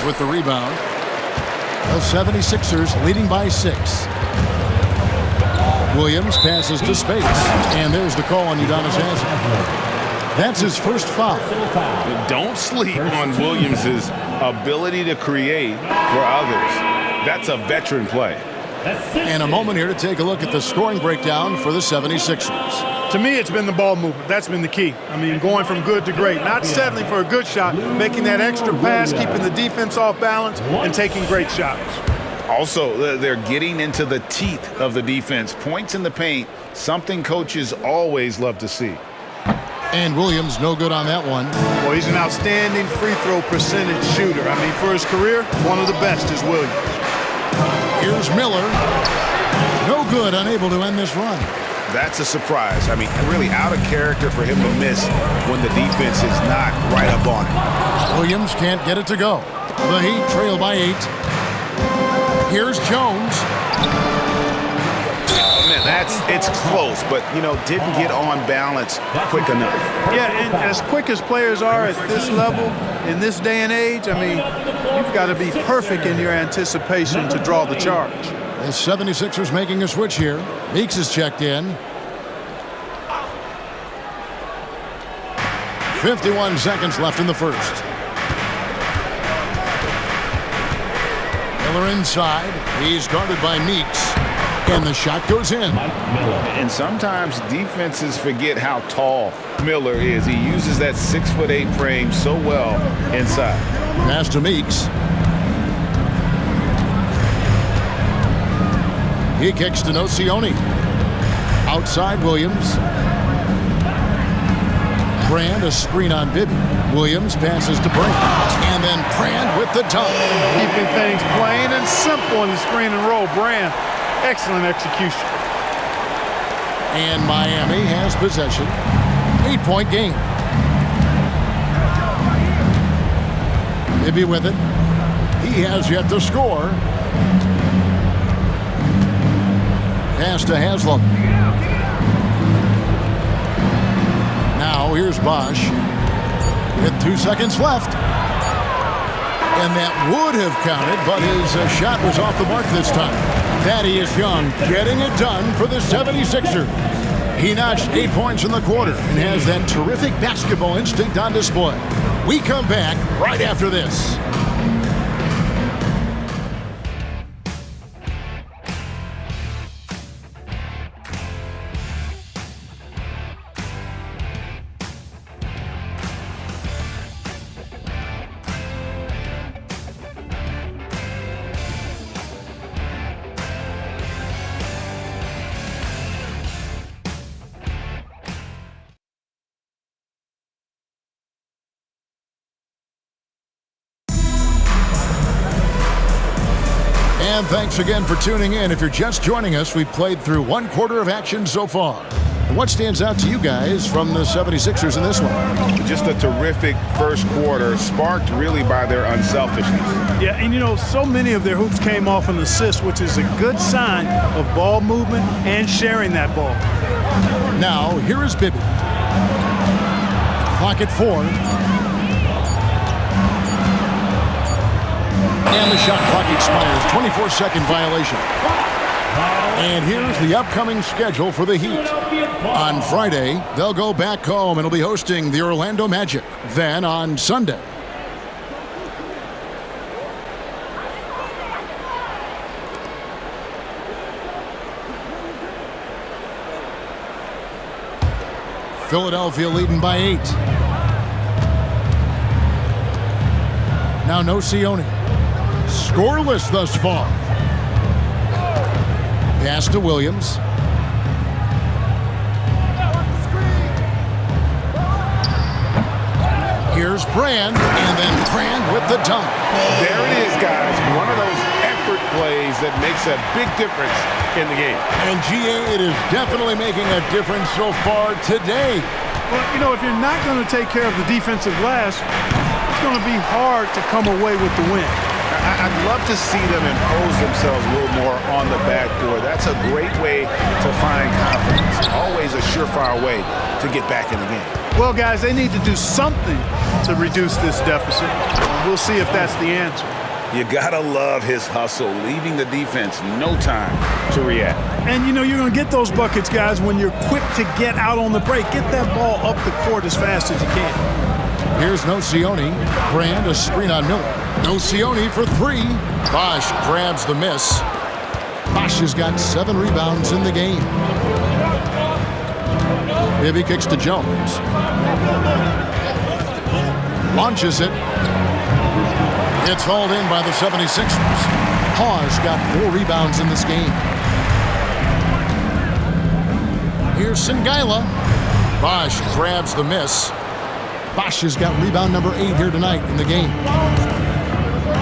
with the rebound. The 76ers leading by 6. Williams passes to space. And there's the call on Udonis Haslem. That's his first foul. Don't sleep on Williams' ability to create for others. That's a veteran play. And a moment here to take a look at the scoring breakdown for the 76ers. To me, it's been the ball movement. That's been the key. I mean, going from good to great. Not settling for a good shot, making that extra pass, keeping the defense off balance, and taking great shots. Also, they're getting into the teeth of the defense. Points in the paint, something coaches always love to see. And Williams no good on that one. Well, he's an outstanding free throw percentage shooter. I mean, for his career, one of the best is Williams. Here's Miller. No good, unable to end this run. That's a surprise. I mean, really out of character for him to miss when the defense is not right up on him. Williams can't get it to go. The Heat trail by 8. Here's Jones. It's close, but, didn't get on balance quick enough. Yeah, and as quick as players are at this level, in this day and age, I mean, you've got to be perfect in your anticipation to draw the charge. The 76ers making a switch here. Meeks is checked in. 51 seconds left in the first. Miller inside. He's guarded by Meeks. And the shot goes in. And sometimes defenses forget how tall Miller is. He uses that 6'8" frame so well inside. Pass to Meeks. He kicks to Nocioni. Outside Williams. Brand a screen on Bibby. Williams passes to Brand. And then Brand with the dunk. Keeping things plain and simple in the screen and roll. Brand. Excellent execution. And Miami has possession. 8-point game. Bibby with it. He has yet to score. Pass to Haslem. Now here's Bosch. With 2 seconds left. And that would have counted, but his shot was off the mark this time. Thaddeus Young getting it done for the 76ers. He notched 8 points in the quarter and has that terrific basketball instinct on display. We come back right after this. And thanks again for tuning in. If you're just joining us, we've played through 1 quarter of action so far. And what stands out to you guys from the 76ers in this one? Just a terrific first quarter, sparked really by their unselfishness. Yeah, and so many of their hoops came off an assist, which is a good sign of ball movement and sharing that ball. Now, here is Bibby. Clock at 4. And the shot clock expires. 24-second violation. And here's the upcoming schedule for the Heat. On Friday, they'll go back home and will be hosting the Orlando Magic. Then on Sunday, Philadelphia leading by 8. Now Nocioni. Scoreless thus far. Pass to Williams. Here's Brand, and then Brand with the dunk. There it is, guys. One of those effort plays that makes a big difference in the game. And GA, it is definitely making a difference so far today. Well, if you're not going to take care of the defensive glass, it's going to be hard to come away with the win. I'd love to see them impose themselves a little more on the backboard. That's a great way to find confidence. Always a surefire way to get back in the game. Well, guys, they need to do something to reduce this deficit. We'll see if that's the answer. You gotta love his hustle, leaving the defense no time to react. And you know you're gonna get those buckets, guys, when you're quick to get out on the break. Get that ball up the court as fast as you can. Here's Nocioni. Brand a screen on Miller. Nocioni for three. Bosch grabs the miss. Bosch has got 7 rebounds in the game. Bibby kicks to Jones. Launches it. It's hauled in by the 76ers. Hawes got 4 rebounds in this game. Here's Singaila. Bosch grabs the miss. Bosch has got rebound number 8 here tonight in the game.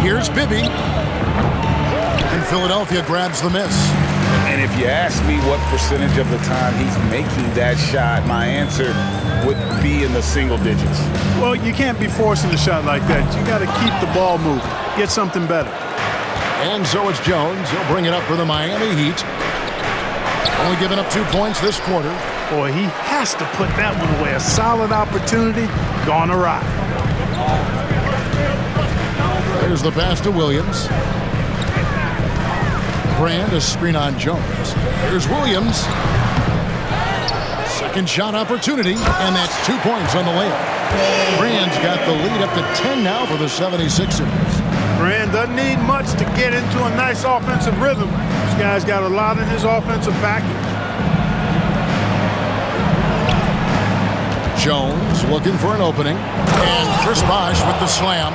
Here's Bibby. And Philadelphia grabs the miss. And if you ask me what percentage of the time he's making that shot, my answer would be in the single digits. Well, you can't be forcing a shot like that. You got to keep the ball moving. Get something better. And so it's Jones. He'll bring it up for the Miami Heat. Only giving up 2 points this quarter. Boy, he has to put that one away. A solid opportunity gone awry. There's the pass to Williams. Brand a screen on Jones. Here's Williams. Second shot opportunity, and that's 2 points on the layup. Brand's got the lead up to 10 now for the 76ers. Brand doesn't need much to get into a nice offensive rhythm. This guy's got a lot in his offensive package. Jones looking for an opening. And Chris Bosh with the slam.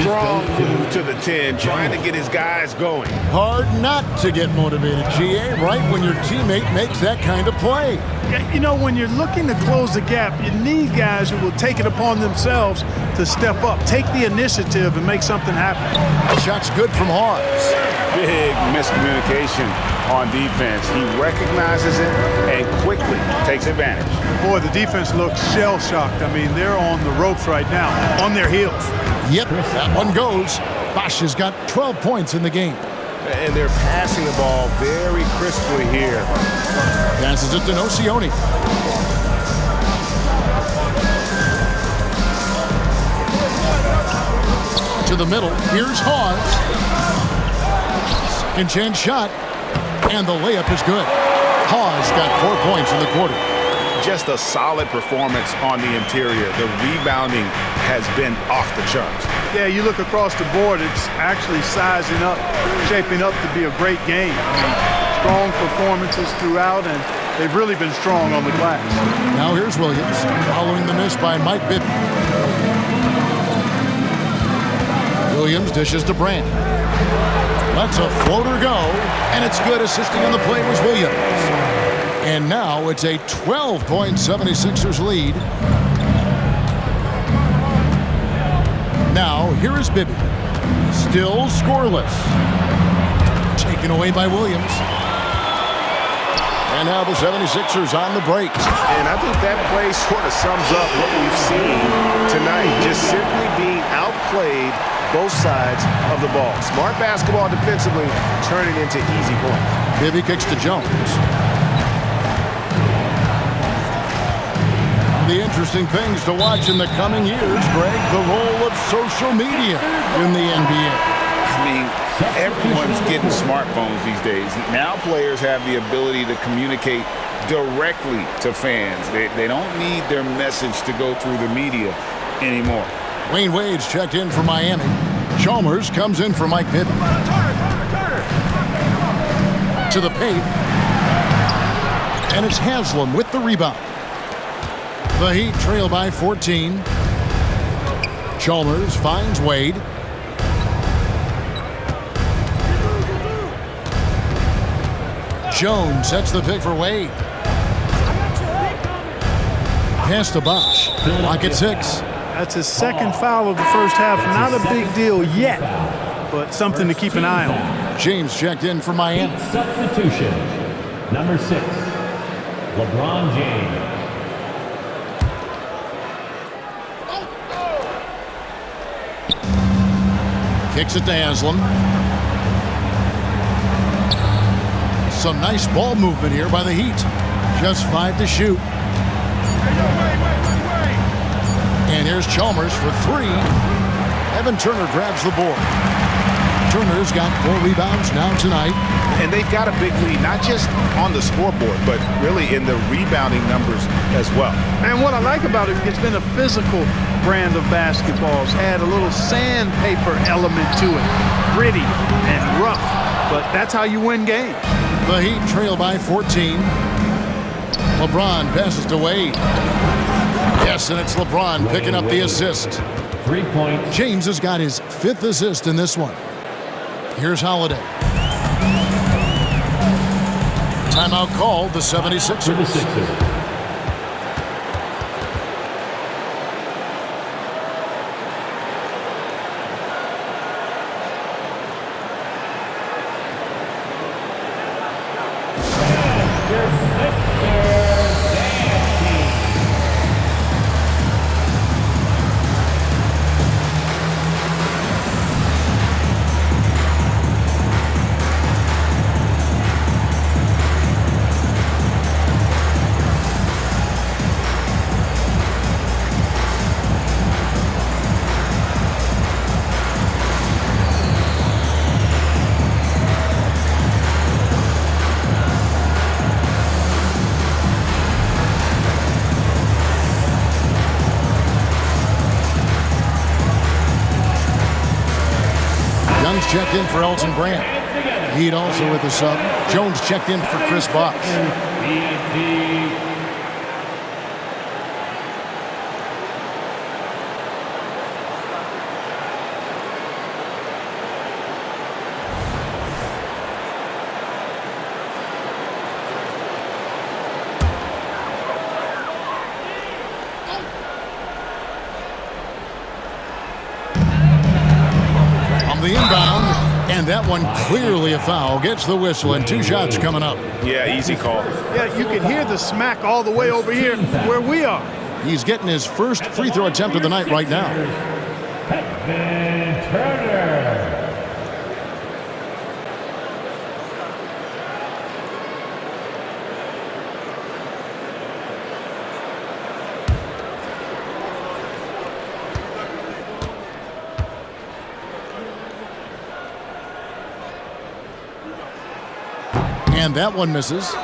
Strong move to the 10, trying to get his guys going. Hard not to get motivated, GA, right when your teammate makes that kind of play. You know, when you're looking to close the gap, you need guys who will take it upon themselves to step up, take the initiative, and make something happen. Shot's good from Hawes. Big miscommunication on defense. He recognizes it and quickly takes advantage. Boy, the defense looks shell-shocked. I mean, they're on the ropes right now, on their heels. Yep, that one goes. Bosch has got 12 points in the game. And they're passing the ball very crisply here. Passes it to Nocioni. To the middle. Here's Hawes. Second chance shot. And the layup is good. Hawes got 4 points in the quarter. Just a solid performance on the interior. The rebounding has been off the charts. Yeah, you look across the board, it's actually sizing up, shaping up to be a great game. I mean, strong performances throughout, and they've really been strong on the glass. Now here's Williams, following the miss by Mike Bibby. Williams dishes to Brand. Lets a floater go, and it's good. Assisting on the play was Williams. And now it's a 12-point 76ers lead. Now, here is Bibby. Still scoreless. Taken away by Williams. And now the 76ers on the break. And I think that play sort of sums up what we've seen tonight. Just simply being outplayed both sides of the ball. Smart basketball defensively, turning into easy points. Bibby kicks to Jones. The interesting things to watch in the coming years, Greg, the role of social media in the NBA. I mean, everyone's getting smartphones these days. Now players have the ability to communicate directly to fans. They don't need their message to go through the media anymore. Wayne Wade's checked in for Miami. Chalmers comes in for Mike Bibby. To the paint. And it's Haslam with the rebound. The Heat trail by 14. Chalmers finds Wade. Jones sets the pick for Wade. Pass to Bosch. Lock at 6. That's his second foul of the first half. Not a big deal yet, but something to keep an eye on. James checked in for Miami. Substitution, number 6, LeBron James. Kicks it to Haslam. Some nice ball movement here by the Heat. Just 5 to shoot. And here's Chalmers for 3. Evan Turner grabs the board. Turner's got 4 rebounds now tonight. And they've got a big lead, not just on the scoreboard, but really in the rebounding numbers as well. And what I like about it, it's been a physical brand of basketball. It's had a little sandpaper element to it. Gritty and rough, but that's how you win games. The Heat trail by 14. LeBron passes to Wade. Yes, and it's LeBron picking up the assist. 3 points. James has got his 5th assist in this one. Here's Holiday. Timeout called, the 76ers. Checked in for Elton Brand. Heat also with the sub. Jones checked in for Chris Bosh. The inbound, and that one clearly a foul. Gets the whistle, and 2 shots coming up. Yeah, easy call. Yeah, you can hear the smack all the way over here where we are. He's getting his first free throw attempt of the night right now. Evan Turner. And that one misses.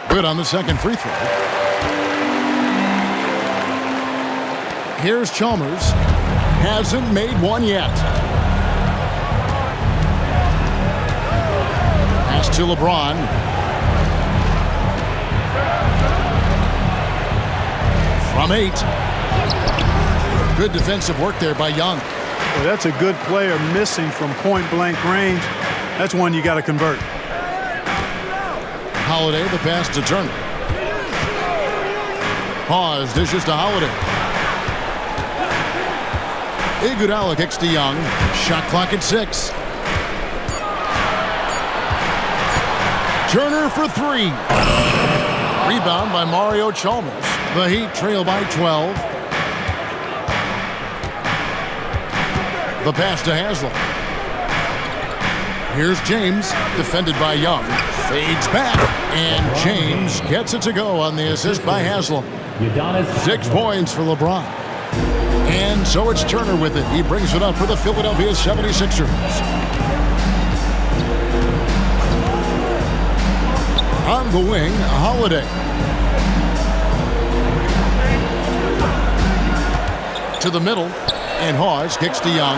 Good on the second free throw. Here's Chalmers. Hasn't made one yet. Pass to LeBron. From 8. Good defensive work there by Young. Well, that's a good player missing from point-blank range. That's one you got to convert. Holiday, the pass to Turner. Pause, dishes to Holiday. Iguodala kicks to Young. Shot clock at 6. Turner for 3. Rebound by Mario Chalmers. The Heat trail by 12. The pass to Haslam. Here's James, defended by Young. Fades back, and James gets it to go on the assist by Haslam. 6 points for LeBron. And so it's Turner with it. He brings it up for the Philadelphia 76ers. On the wing, Holiday. To the middle, and Hawes kicks to Young.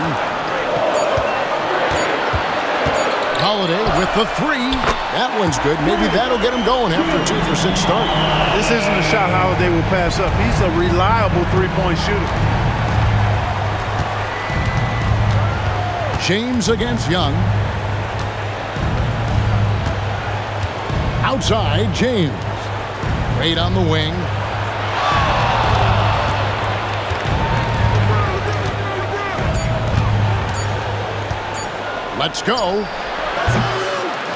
Holiday with the 3. That one's good. Maybe that'll get him going after a 2 for 6 start. This isn't a shot Holiday will pass up. He's a reliable three-point shooter. James against Young. Outside, James. Wade on the wing. Let's go.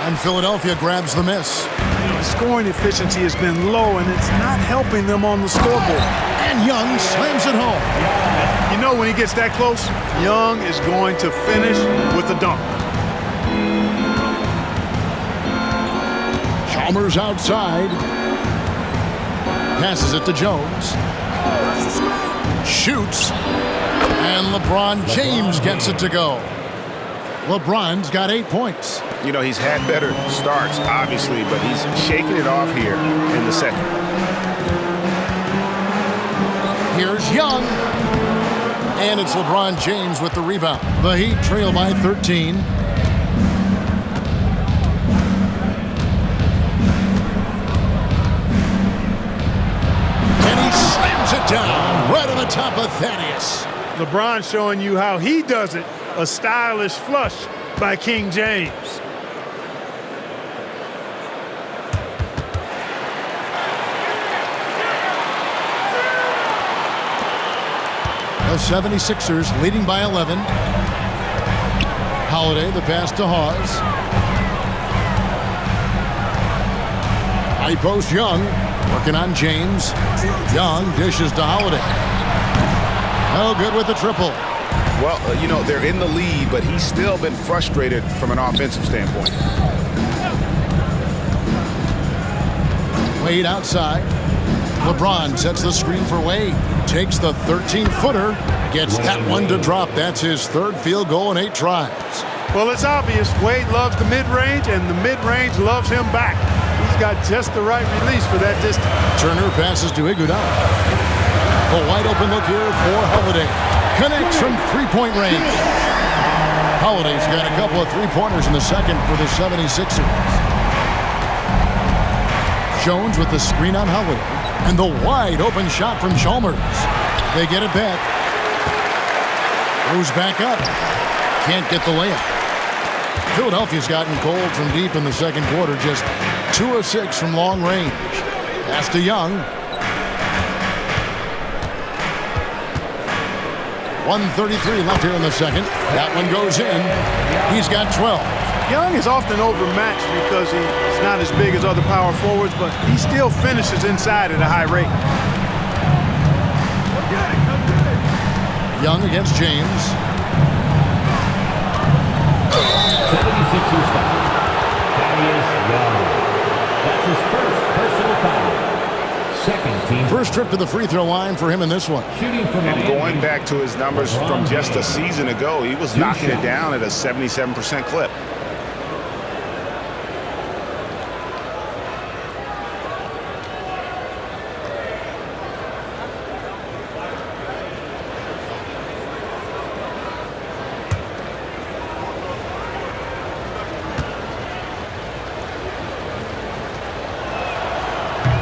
And Philadelphia grabs the miss. The scoring efficiency has been low, and it's not helping them on the scoreboard. And Young slams it home. You know when he gets that close, Young is going to finish with a dunk. Chalmers outside. Passes it to Jones. Shoots. And LeBron James gets it to go. LeBron's got 8 points. You know, he's had better starts, obviously, but he's shaking it off here in the second. Here's Young. And it's LeBron James with the rebound. The Heat trail by 13. And he slams it down right on the top of Thaddeus. LeBron showing you how he does it. A stylish flush by King James. The 76ers leading by 11. Holiday, the pass to Hawes. High post Young, working on James. Young dishes to Holiday. No good with the triple. Well, you know, they're in the lead, but he's still been frustrated from an offensive standpoint. Wade outside. LeBron sets the screen for Wade. Takes the 13-footer. Gets that one to drop. That's his third field goal in 8 tries. Well, it's obvious. Wade loves the mid-range, and the mid-range loves him back. He's got just the right release for that distance. Turner passes to Iguodala. A wide-open look here for Holiday. Connects from three-point range. Holiday's got a couple of three-pointers in the second for the 76ers. Jones with the screen on Holiday. And the wide-open shot from Chalmers. They get it back. Goes back up. Can't get the layup. Philadelphia's gotten cold from deep in the second quarter. Just 2 of 6 from long range. Pass to Young. 1:33 left here in the second. That one goes in. He's got 12. Young is often overmatched because he's not as big as other power forwards, but he still finishes inside at a high rate. Young against James. 76ers foul. Thaddeus Young. That's his first personal foul. Second team. First trip to the free throw line for him in this one. Shooting from And going back to his numbers from just a season ago, he was knocking it down at a 77% clip.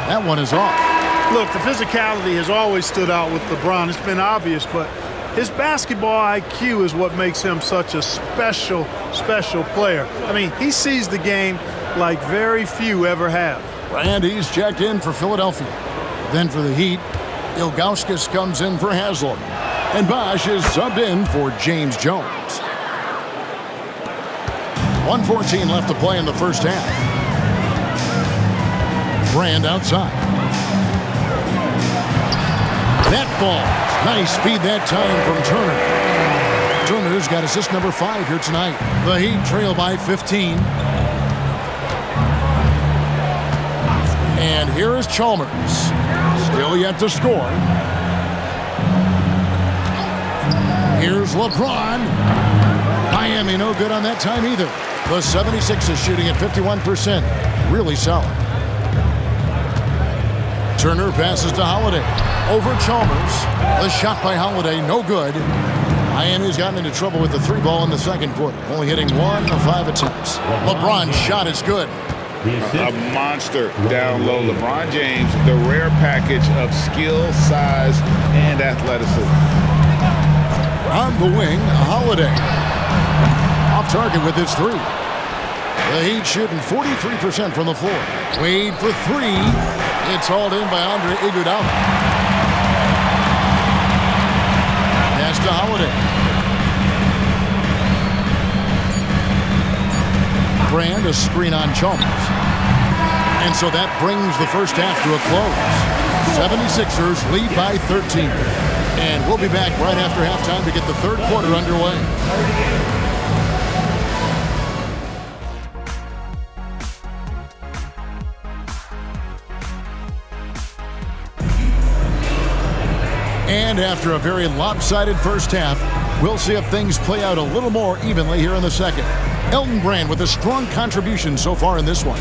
That one is off. Look, the physicality has always stood out with LeBron. It's been obvious, but his basketball IQ is what makes him such a special player. I mean, he sees the game like very few ever have. Randy's checked in for Philadelphia. Then for the Heat, Ilgauskas comes in for Haslam. And Bosch is subbed in for James Jones. 1:14 left to play in the first half. Brand outside. That ball. Nice speed that time from Turner. Turner's got assist number 5 here tonight. The Heat trail by 15. And here is Chalmers. Still yet to score. Here's LeBron. Miami no good on that time either. The 76ers shooting at 51%. Really solid. Turner passes to Holiday. Over Chalmers. The shot by Holiday, no good. Miami's gotten into trouble with the 3 ball in the second quarter. Only hitting 1 of 5 attempts. LeBron's shot is good. A monster down low. LeBron James, the rare package of skill, size, and athleticism. On the wing, Holiday. Off target with his 3. The Heat shooting 43% from the floor. Wade for 3. It's hauled in by Andre Iguodala. Pass to Holiday. Brand, a screen on Chalmers. And so that brings the first half to a close. 76ers lead by 13. And we'll be back right after halftime to get the third quarter underway. And after a very lopsided first half, we'll see if things play out a little more evenly here in the second. Elton Brand with a strong contribution so far in this one.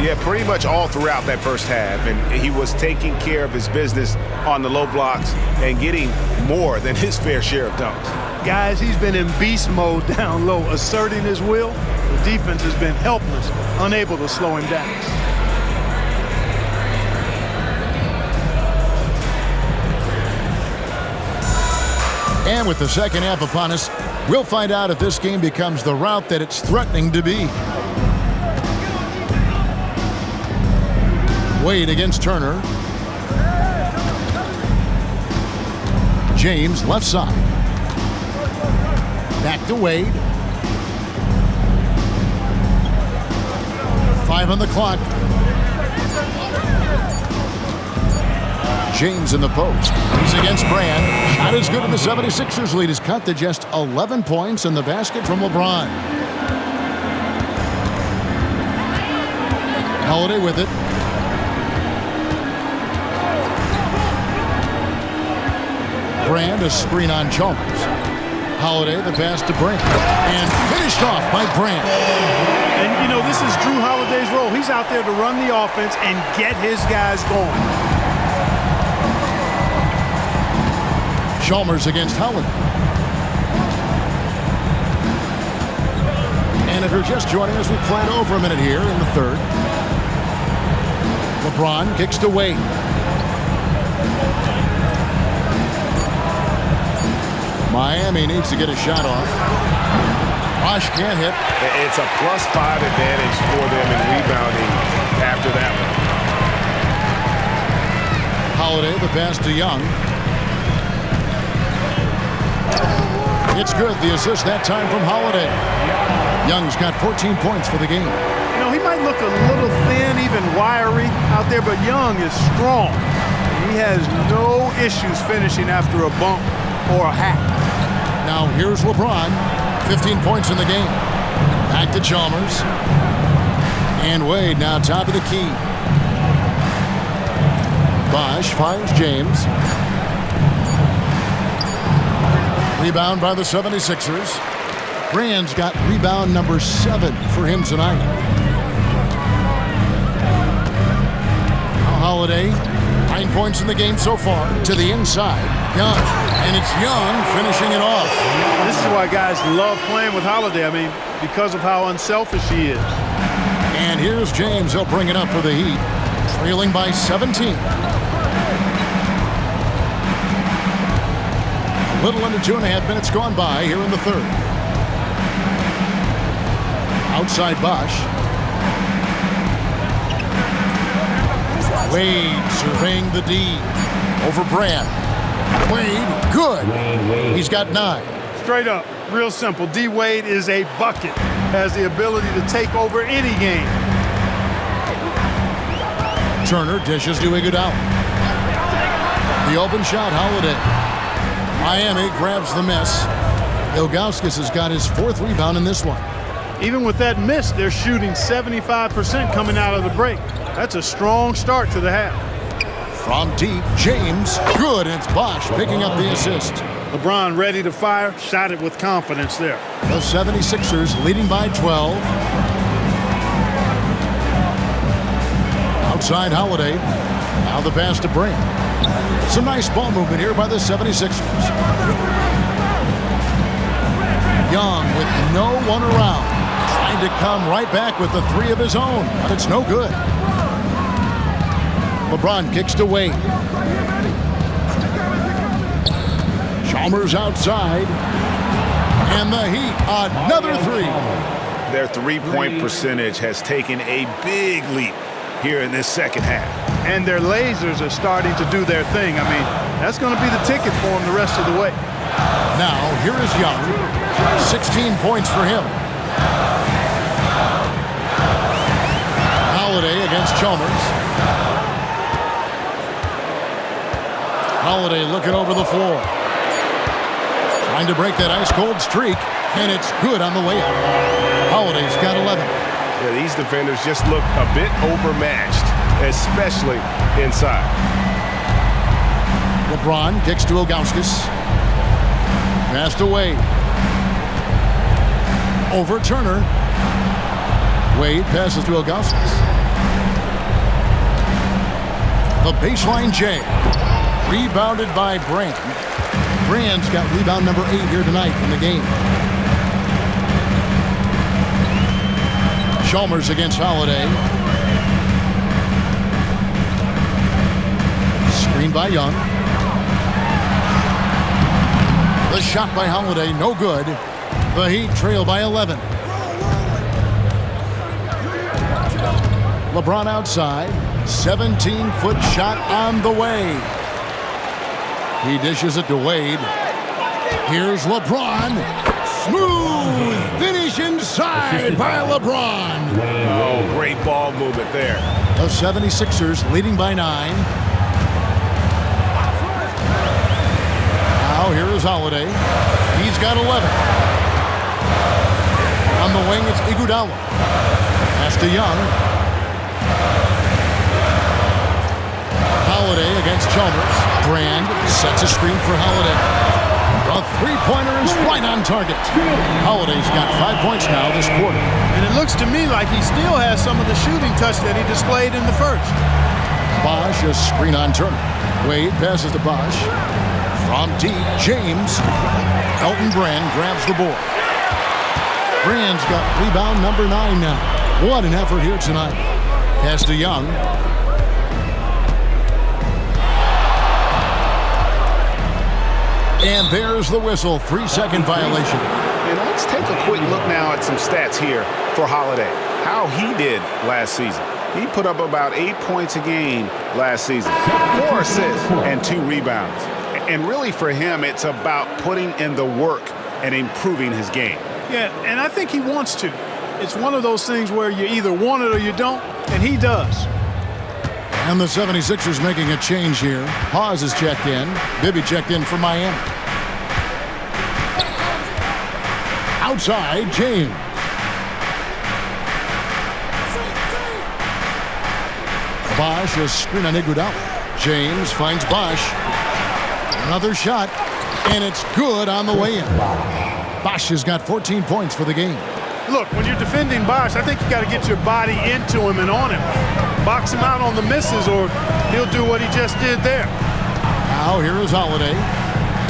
Yeah, pretty much all throughout that first half. And he was taking care of his business on the low blocks and getting more than his fair share of dunks. Guys, he's been in beast mode down low, asserting his will. The defense has been helpless, unable to slow him down. And with the second half upon us, we'll find out if this game becomes the route that it's threatening to be. Wade against Turner. James left side. Back to Wade. 5 on the clock. James in the post. He's against Brand. Shot is good, and the 76ers lead is cut to just 11 points in the basket from LeBron. Holiday with it. Brand, a screen on Chalmers. Holiday, the pass to Brand. And finished off by Brand. And, you know, this is Drew Holiday's role. He's out there to run the offense and get his guys going. Chalmers against Holiday. And if you're just joining us, we plan over a minute here in the third. LeBron kicks to Wade. Miami needs to get a shot off. Bosh can't hit. It's a +5 advantage for them in rebounding after that one. Holiday, the pass to Young. It's good. The assist that time from Holiday. Young's got 14 points for the game. You know, he might look a little thin, even wiry out there, but Young is strong. He has no issues finishing after a bump or a hack. Now here's LeBron. 15 points in the game. Back to Chalmers. And Wade now top of the key. Bosh finds James. Rebound by the 76ers. Brand's got rebound number 7 for him tonight. Now Holiday, 9 points in the game so far. To the inside, Young. And it's Young finishing it off. This is why guys love playing with Holiday. I mean, because of how unselfish he is. And here's James. He'll bring it up for the Heat. Trailing by 17. A little under 2.5 minutes gone by here in the third. Outside Bosh. Wade surveying the D. Over Brand. Wade, good. He's got 9. Straight up, real simple. D. Wade is a bucket. Has the ability to take over any game. Turner dishes to Iguodala. The open shot, Holiday. Miami grabs the miss. Ilgauskas has got his 4th rebound in this one. Even with that miss, they're shooting 75% coming out of the break. That's a strong start to the half. From deep, James, good, and it's Bosh picking up the assist. LeBron ready to fire, shot it with confidence there. The 76ers leading by 12. Outside Holiday, now the pass to Brand. Some nice ball movement here by the 76ers. Young with no one around, trying to come right back with the 3 of his own, but it's no good. LeBron kicks to Wade. Chalmers outside. And the Heat, another 3. Their three-point percentage has taken a big leap here in this second half. and their lasers are starting to do their thing. I mean, that's going to be the ticket for them the rest of the way. Now, here is Young. 16 points for him. Holiday against Chalmers. Holiday looking over the floor. Trying to break that ice-cold streak, and it's good on the way up. Holiday's got 11. Yeah, these defenders just look a bit overmatched, especially inside. LeBron kicks to Ilgauskas. Passed away. Over Turner. Wade passes to Ilgauskas. The baseline J. Rebounded by Brand. Brand's got rebound number 8 here tonight in the game. Chalmers against Holiday. Screen by Young. The shot by Holiday, no good. The Heat trail by 11. LeBron outside. 17-foot shot on the way. He dishes it to Wade. Here's LeBron. Smooth finish inside by LeBron. Oh, great ball movement there. The 76ers leading by 9. Now here is Holiday. He's got 11. On the wing, it's Iguodala. Pass to Young. Holiday against Chalmers. Brand sets a screen for Holiday. A three-pointer is right on target. Holiday's got 5 points now this quarter. And it looks to me like he still has some of the shooting touch that he displayed in the first. Bosh, a screen on Turner. Wade passes to Bosh. From deep, James. Elton Brand grabs the board. Brand's got rebound number 9 now. What an effort here tonight. Pass to Young. And there's the whistle. 3-second violation. And let's take a quick look now at some stats here for Holiday. How he did last season. He put up about 8 points a game last season. 4 assists and 2 rebounds. And really for him, it's about putting in the work and improving his game. Yeah, and I think he wants to. It's one of those things where you either want it or you don't, and he does. And the 76ers making a change here. Hawes is checked in. Bibby checked in for Miami. Outside, James. Bosh, a screen on Iguodala. James finds Bosh. Another shot, and it's good on the way in. Bosh has got 14 points for the game. Look, when you're defending Bosh, I think you got to get your body into him and on him. Box him out on the misses, or he'll do what he just did there. Now here is Holiday.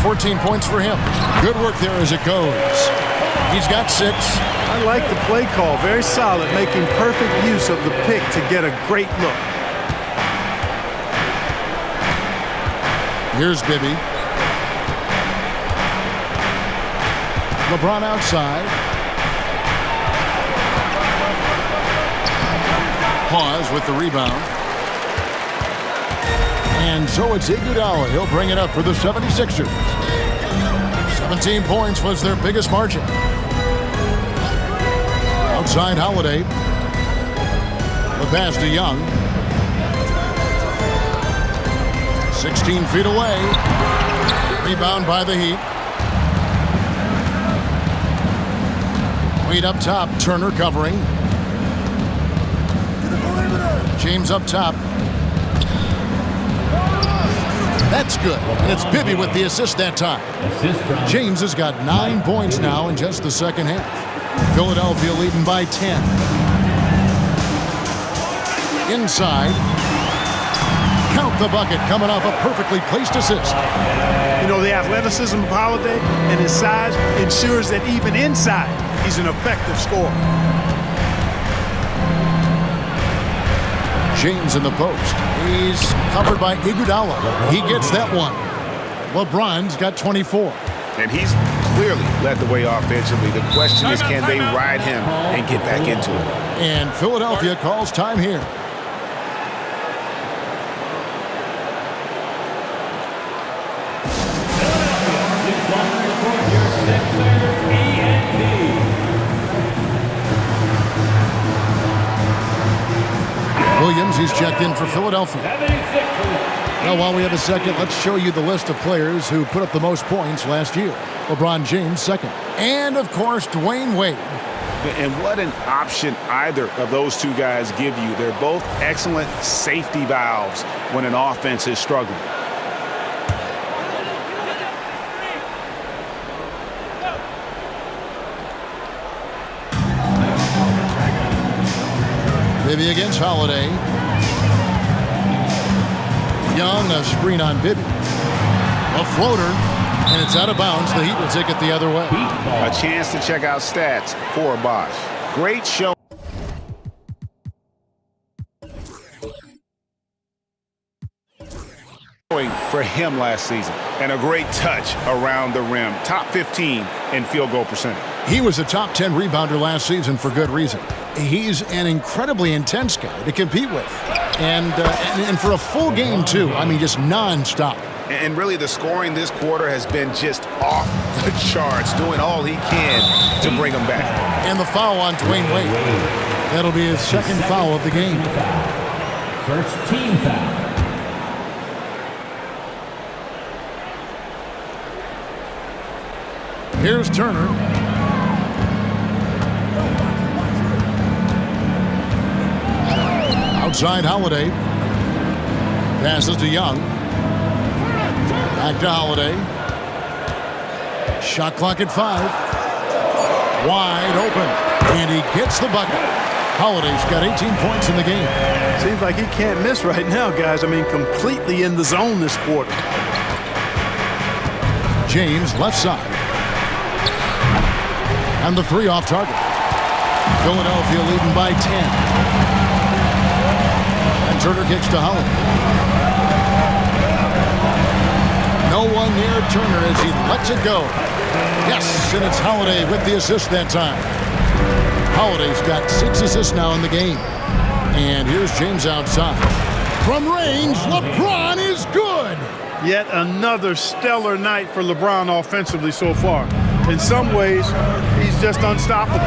14 points for him. Good work there as it goes. He's got 6. I like the play call. Very solid, making perfect use of the pick to get a great look. Here's Bibby. LeBron outside. Pause with the rebound. And so it's Iguodala. He'll bring it up for the 76ers. 17 points was their biggest margin. Outside Holiday. The pass to Young. 16 feet away. Rebound by the Heat. Wade up top. Turner covering. James up top. That's good. And it's Bibby with the assist that time. James has got 9 points now in just the second half. Philadelphia leading by 10. Inside. Count the bucket coming off a perfectly placed assist. You know, the athleticism of Holiday and his size ensures that even inside, he's an effective scorer. James in the post. He's covered by Iguodala. He gets that one. LeBron's got 24. And he's clearly led the way offensively. The question is, can they ride him and get back into it? And Philadelphia calls time here. Williams, he's checked in for Philadelphia. 76ers. Now, while we have a second, let's show you the list of players who put up the most points last year. LeBron James, second. And, of course, Dwayne Wade. And what an option either of those two guys give you. They're both excellent safety valves when an offense is struggling. Bibby against Holiday. Young, a screen on Bibby. A floater, and it's out of bounds. The Heat will take it the other way. A chance to check out stats for Bosh. Great show. For him last season, and a great touch around the rim. Top 15 in field goal percentage. He was a top 10 rebounder last season for good reason. He's an incredibly intense guy to compete with. And for a full game, too. I mean, just nonstop. And really, the scoring this quarter has been just off the charts, doing all he can to bring him back. And the foul on Dwayne Wade. That'll be his second foul of the game. First team foul. Here's Turner. Outside Holiday. Passes to Young. Back to Holiday. Shot clock at 5. Wide open. And he gets the bucket. Holiday's got 18 points in the game. Seems like he can't miss right now, guys. I mean, completely in the zone this quarter. James, left side. And the 3 off target. Philadelphia leading by 10. And Turner kicks to Holiday. No one near Turner as he lets it go. Yes, and it's Holiday with the assist that time. Holiday's got 6 assists now in the game. And here's James outside. From range, LeBron is good. Yet another stellar night for LeBron offensively so far. In some ways, he's just unstoppable.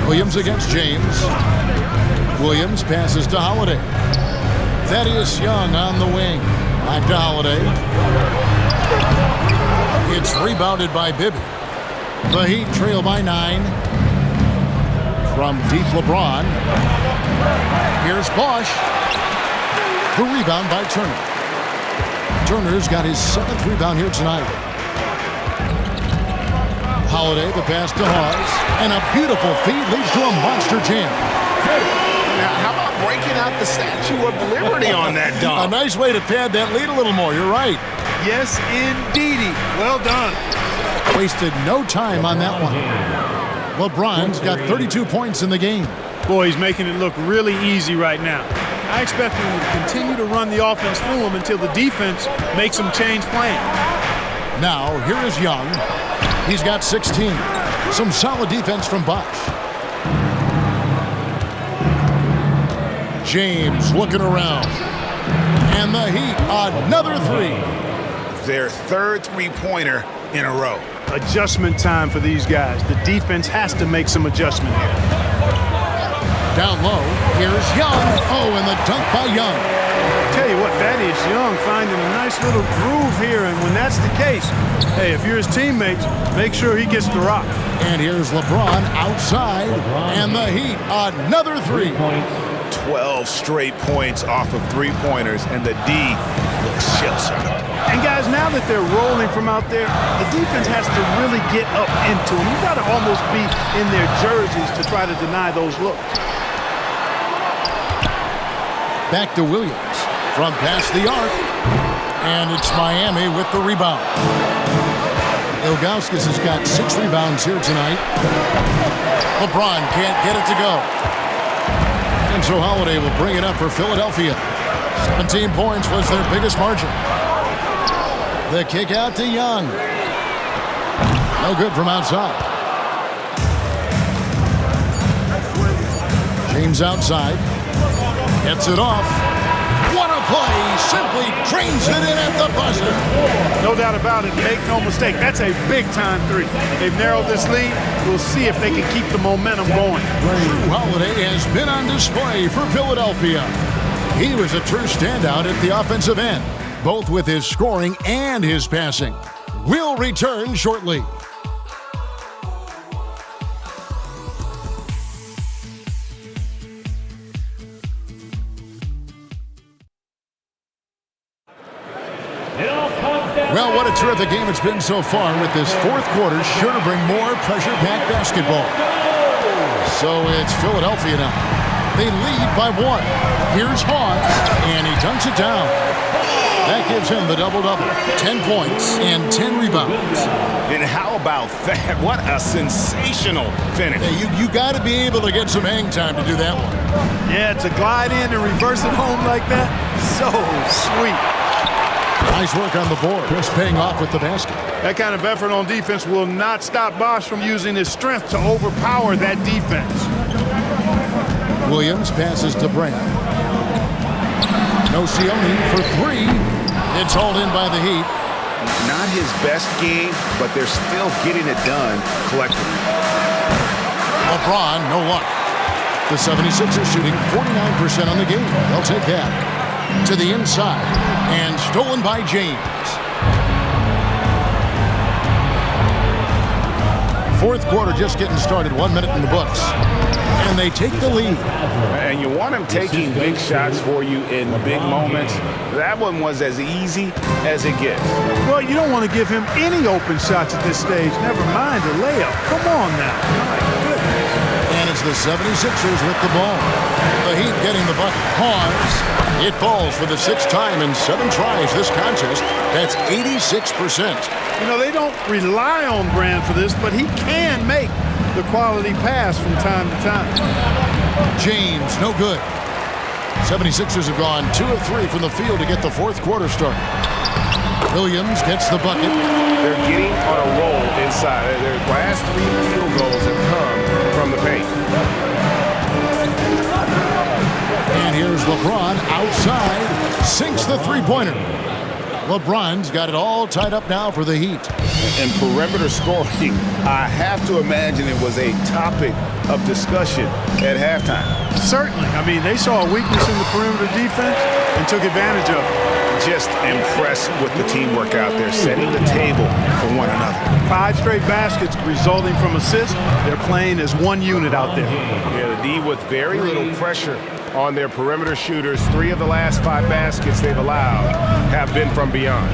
Williams against James. Williams passes to Holiday. Thaddeus Young on the wing. Back to Holiday. It's rebounded by Bibby. The Heat trail by 9. From deep LeBron. Here's Bosh. The rebound by Turner. Turner's got his 7th rebound here tonight. Holiday, the pass to Hawes. And a beautiful feed leads to a monster jam. Now, how about breaking out the Statue of Liberty on that dunk? A nice way to pad that lead a little more. You're right. Yes, indeedy. Well done. Wasted no time on that one. LeBron's got 32 points in the game. Boy, he's making it look really easy right now. I expect him to continue to run the offense through him until the defense makes him change plan. Now, here is Young. He's got 16. Some solid defense from Bosh. James looking around. And the Heat, another 3. Their third three-pointer in a row. Adjustment time for these guys. The defense has to make some adjustment here. Down low, here's Young. Oh, and the dunk by Young. Tell you what, Thaddeus Young finding a nice little groove here, and when that's the case, hey, if you're his teammates, make sure he gets the rock. And here's LeBron outside, and the Heat, another 3. 12 straight points off of three-pointers, and the D looks shell-shocked. And guys, now that they're rolling from out there, the defense has to really get up into them. You got to almost be in their jerseys to try to deny those looks. Back to Williams from past the arc. And it's Miami with the rebound. Ilgauskas has got 6 rebounds here tonight. LeBron can't get it to go. And so Holiday will bring it up for Philadelphia. 17 points was their biggest margin. The kick out to Young. No good from outside. James outside. Gets it off. What a play. Simply drains it in at the buzzer. No doubt about it. Make no mistake. That's a big-time three. They've narrowed this lead. We'll see if they can keep the momentum going. Drew Holiday has been on display for Philadelphia. He was a true standout at the offensive end, both with his scoring and his passing. We'll return shortly. Well, what a terrific game it's been so far, with this fourth quarter sure to bring more pressure-packed basketball. So it's Philadelphia now. They lead by 1. Here's Hawes, and he dunks it down. That gives him the double-double, 10 points and 10 rebounds. And how about that? What a sensational finish. Hey, you got to be able to get some hang time to do that one. Yeah, to glide in and reverse it home like that, so sweet. Nice work on the board. Just paying off with the basket. That kind of effort on defense will not stop Bosch from using his strength to overpower that defense. Williams passes to Brand. Nocioni for 3. It's hauled in by the Heat. Not his best game, but they're still getting it done collectively. LeBron, no luck. The 76ers shooting 49% on the game. They'll take that. To the inside, and stolen by James. Fourth quarter just getting started, 1 minute in the books. And they take the lead. And you want him taking big shots for you in big moments. That one was as easy as it gets. Well, you don't want to give him any open shots at this stage. Never mind a layup. Come on now. My goodness. And it's the 76ers with the ball. The Heat getting the bucket. Hawes. It falls for the 6th time in 7 tries this contest. That's 86%. You know, they don't rely on Brand for this, but he can make the quality pass from time to time. James, no good. 76ers have gone 2 of 3 from the field to get the fourth quarter started. Williams gets the bucket. They're getting on a roll inside. Their last 3 field goals have come from the paint. And here's LeBron outside. Sinks the three-pointer. LeBron's got it all tied up now for the Heat. And perimeter scoring, I have to imagine it was a topic of discussion at halftime. Certainly. I mean, they saw a weakness in the perimeter defense and took advantage of it. Just impressed with the teamwork out there, setting the table for one another. 5 straight baskets resulting from assists. They're playing as one unit out there. Yeah, the D with very little pressure on their perimeter shooters. 3 of the last 5 baskets they've allowed have been from beyond.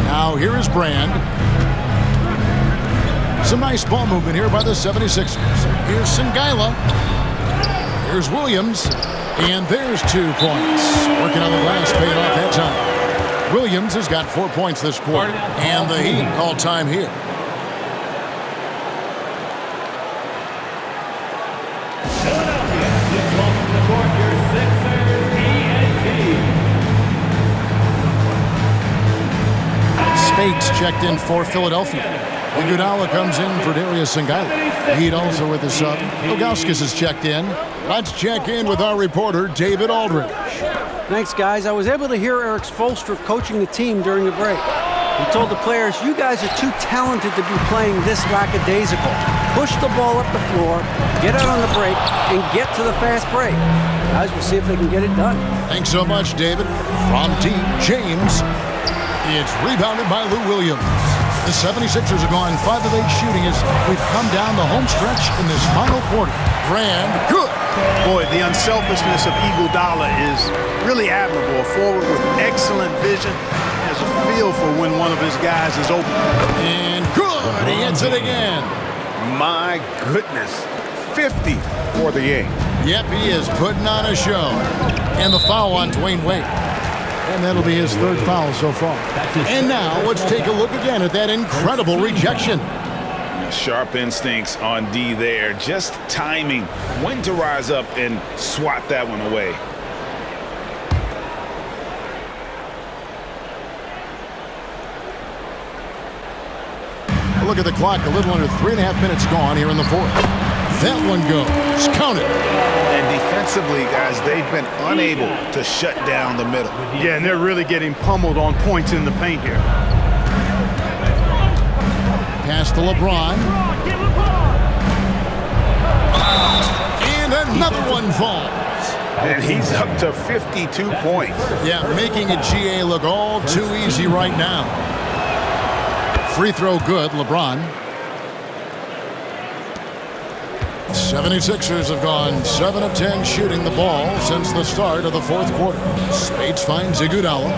Now here is Brand. Some nice ball movement here by the 76ers. Here's Sengaila. Here's Williams. And there's 2 points. Working on the glass, paid off that time. Williams has got 4 points this quarter. And the Heat call time here. Spates checked in for Philadelphia. Iguodala comes in for Darius Sengaila. Heat also with the sub. Ilgauskas has checked in. Let's check in with our reporter, David Aldridge. Thanks, guys. I was able to hear Eric Spoelstra coaching the team during the break. He told the players, you guys are too talented to be playing this lackadaisical. Push the ball up the floor, get out on the break, and get to the fast break. Guys, we'll see if they can get it done. Thanks so much, David. From deep, James. It's rebounded by Lou Williams. The 76ers are going 5 of 8 shooting as we've come down the home stretch in this final quarter. Brand, good. Boy, the unselfishness of Iguodala is really admirable. A forward with excellent vision. Has a feel for when one of his guys is open. And good. He hits it again. My goodness. 50 for the game. Yep, he is putting on a show. And the foul on Dwayne Wade. And that'll be his 3rd foul so far. And now let's take a look again at that incredible rejection. Sharp instincts on D there. Just timing when to rise up and swat that one away. Look at the clock. A little under 3.5 minutes gone here in the fourth. That one goes. Count it. And Defensively, guys, they've been unable to shut down the middle. Yeah, and they're really getting pummeled on points in the paint here. Pass to LeBron. And another one falls. And he's up to 52 points. Yeah, making a GA look all too easy right now. Free throw good, LeBron. 76ers have gone 7 of 10 shooting the ball since the start of the fourth quarter. Spates finds Iguodala.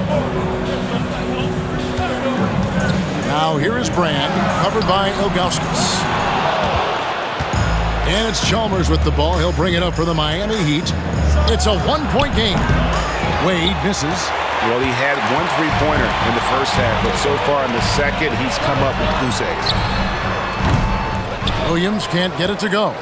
Now here is Brand, covered by Ilgauskas. And it's Chalmers with the ball. He'll bring it up for the Miami Heat. It's a one-point game. Wade misses. Well, he had 1 3-pointer in the first half, but so far in the second, he's come up with goose eggs. Williams can't get it to go.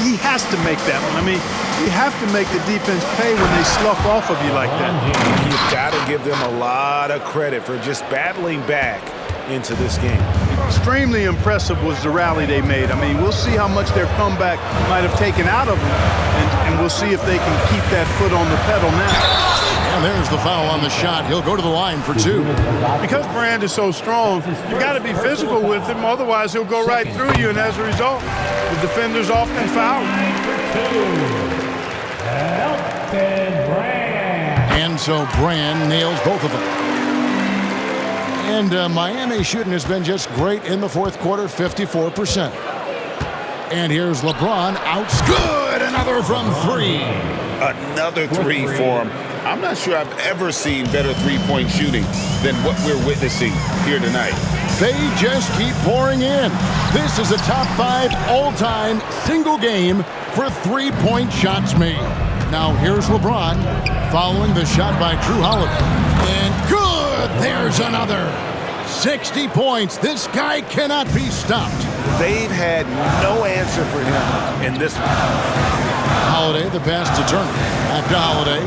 He has to make that one. I mean, you have to make the defense pay when they slough off of you like that. You've got to give them a lot of credit for just battling back into this game. Extremely impressive was the rally they made. I mean, we'll see how much their comeback might have taken out of them, and we'll see if they can keep that foot on the pedal now. And there's the foul on the shot. He'll go to the line for 2. Because Brand is so strong, you got to be physical with him, otherwise he'll go right through you, and as a result, the defenders often foul. And so Brand nails both of them. And Miami shooting has been just great in the fourth quarter, 54%. And here's LeBron out. Good! Another from 3. Another 3 for him. I'm not sure I've ever seen better three-point shooting than what we're witnessing here tonight. They just keep pouring in. This is a top 5 all-time single game for three-point shots made. Now here's LeBron following the shot by Drew Holiday. And good! There's another. 60 points. This guy cannot be stopped. They've had no answer for him in this one. Holiday, the pass to Turner. Back to Holiday.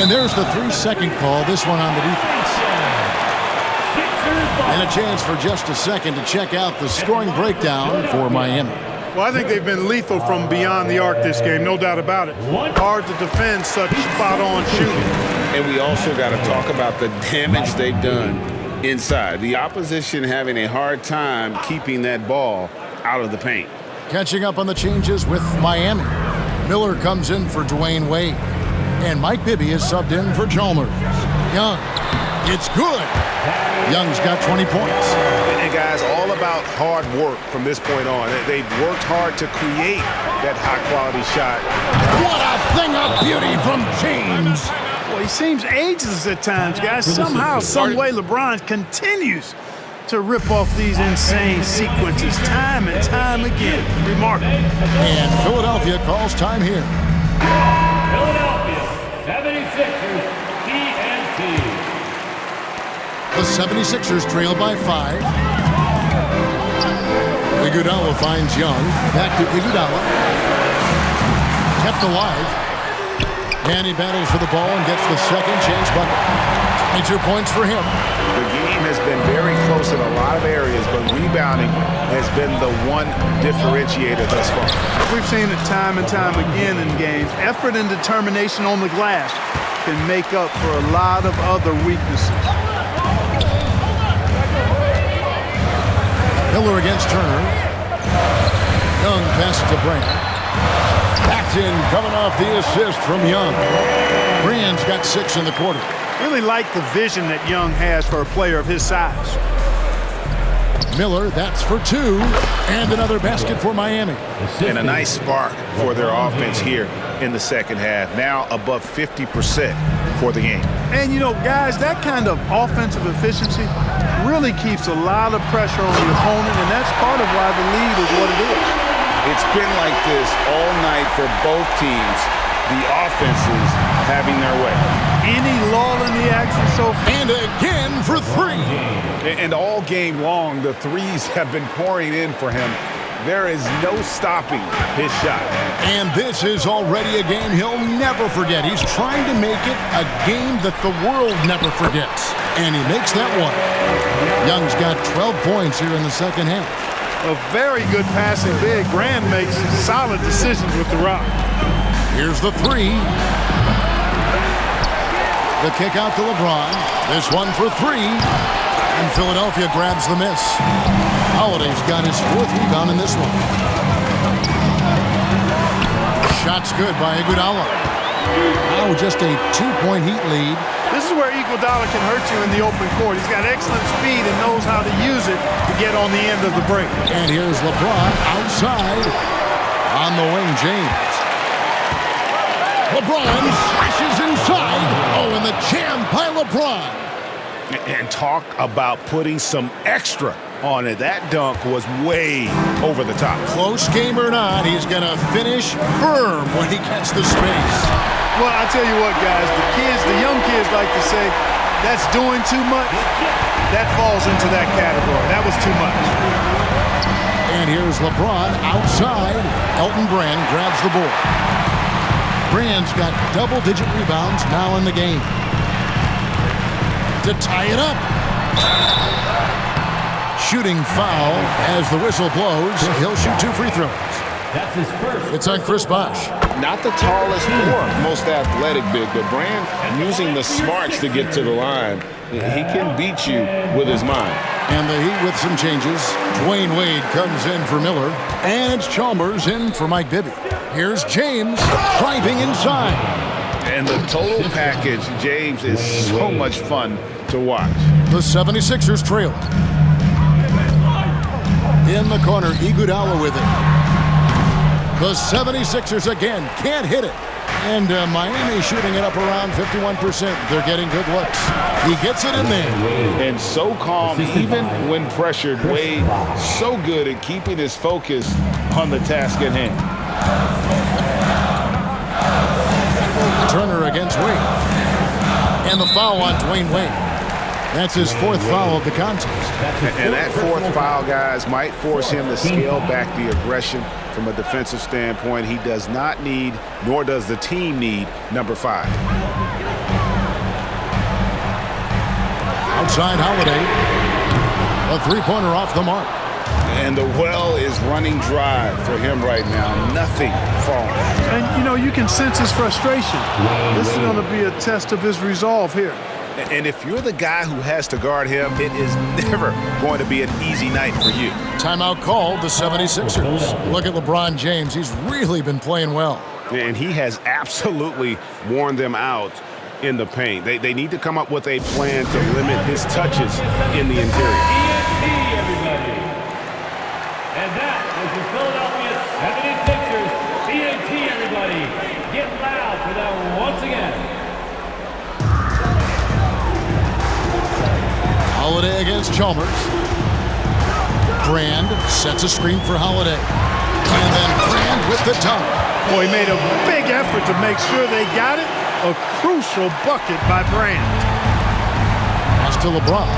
And there's the 3-second call. This one on the defense. And a chance for just a second to check out the scoring breakdown for Miami. Well, I think they've been lethal from beyond the arc this game, no doubt about it. Hard to defend such spot-on shooting. And we also got to talk about the damage they've done inside. The opposition having a hard time keeping that ball out of the paint. Catching up on the changes with Miami. Miller comes in for Dwayne Wade. And Mike Bibby is subbed in for Chalmers. Young. It's good. Young's got 20 points. And guys, all about hard work from this point on. They've worked hard to create that high-quality shot. What a thing of beauty from James. Well, he seems ageless at times, guys. Somehow, some way, LeBron continues to rip off these insane sequences time and time again. Remarkable. And Philadelphia calls time here. Philadelphia 76ers TNT. The 76ers trail by 5. Iguodala finds Young. Back to Iguodala. Kept alive. And he battles for the ball and gets the second chance bucket. 22 points for him. The game has been very close in a lot of areas, but rebounding has been the one differentiator thus far. We've seen it time and time again in games. Effort and determination on the glass can make up for a lot of other weaknesses. Miller against Turner. Young passes to Brand. Backed in, coming off the assist from Young. Brand's got 6 in the quarter. Really like the vision that Young has for a player of his size. Miller, that's for 2. And another basket for Miami. And a nice spark for their offense here in the second half. Now above 50% for the game. And, you know, guys, that kind of offensive efficiency really keeps a lot of pressure on the opponent, and that's part of why the lead is what it is. It's been like this all night for both teams. The offenses having their way. Any lull in the action so far. And again for 3. And all game long, the threes have been pouring in for him. There is no stopping his shot. And this is already a game he'll never forget. He's trying to make it a game that the world never forgets. And he makes that one. Young's got 12 points here in the second half. A very good passing big. Brand makes solid decisions with the rock. Here's the three. The kick out to LeBron. This one for three. And Philadelphia grabs the miss. Holiday's got his 4th rebound in this one. Shot's good by Iguodala. Now just a 2-point Heat lead. This is where Iguodala can hurt you in the open court. He's got excellent speed and knows how to use it to get on the end of the break. And here's LeBron outside. On the wing, James. LeBron slashes inside. Oh, and the jam by LeBron. And talk about putting some extra on it. That dunk was way over the top. Close game or not, he's going to finish firm when he gets the space. Well, I tell you what, guys, the young kids like to say, that's doing too much. That falls into that category. That was too much. And here's LeBron outside. Elton Brand grabs the board. Brand's got double-digit rebounds now in the game. To tie it up. Shooting foul as the whistle blows. He'll shoot 2 free throws. That's his first. It's on Chris Bosh. Not the tallest or most athletic big, but Brand using the smarts to get to the line. He can beat you with his mind. And the Heat with some changes. Dwayne Wade comes in for Miller. And it's Chalmers in for Mike Bibby. Here's James driving inside. And the total package, James, is so much fun to watch. The 76ers trail. In the corner, Iguodala with it. The 76ers again can't hit it. And Miami shooting it up around 51%. They're getting good looks. He gets it in there. And so calm, even when pressured. Wade so good at keeping his focus on the task at hand. Turner against Wade. And the foul on Dwayne Wade. That's his 4th foul of the contest. And that 4th foul, guys, might force him to scale back the aggression from a defensive standpoint. He does not need, nor does the team need, number 5. Outside Holiday. A 3-pointer off the mark. And the well is running dry for him right now. Nothing falling. And, you know, you can sense his frustration. This is going to be a test of his resolve here. And if you're the guy who has to guard him, it is never going to be an easy night for you. Timeout called the 76ers. Look at LeBron James. He's really been playing well. And he has absolutely worn them out in the paint. They need to come up with a plan to limit his touches in the interior. TNT, everybody. And that was the Philadelphia 76ers. TNT, everybody. Get loud for them once again. Holiday against Chalmers. Brand sets a screen for Holiday. And then Brand with the dunk. Boy, he made a big effort to make sure they got it. A crucial bucket by Brand. Pass to LeBron.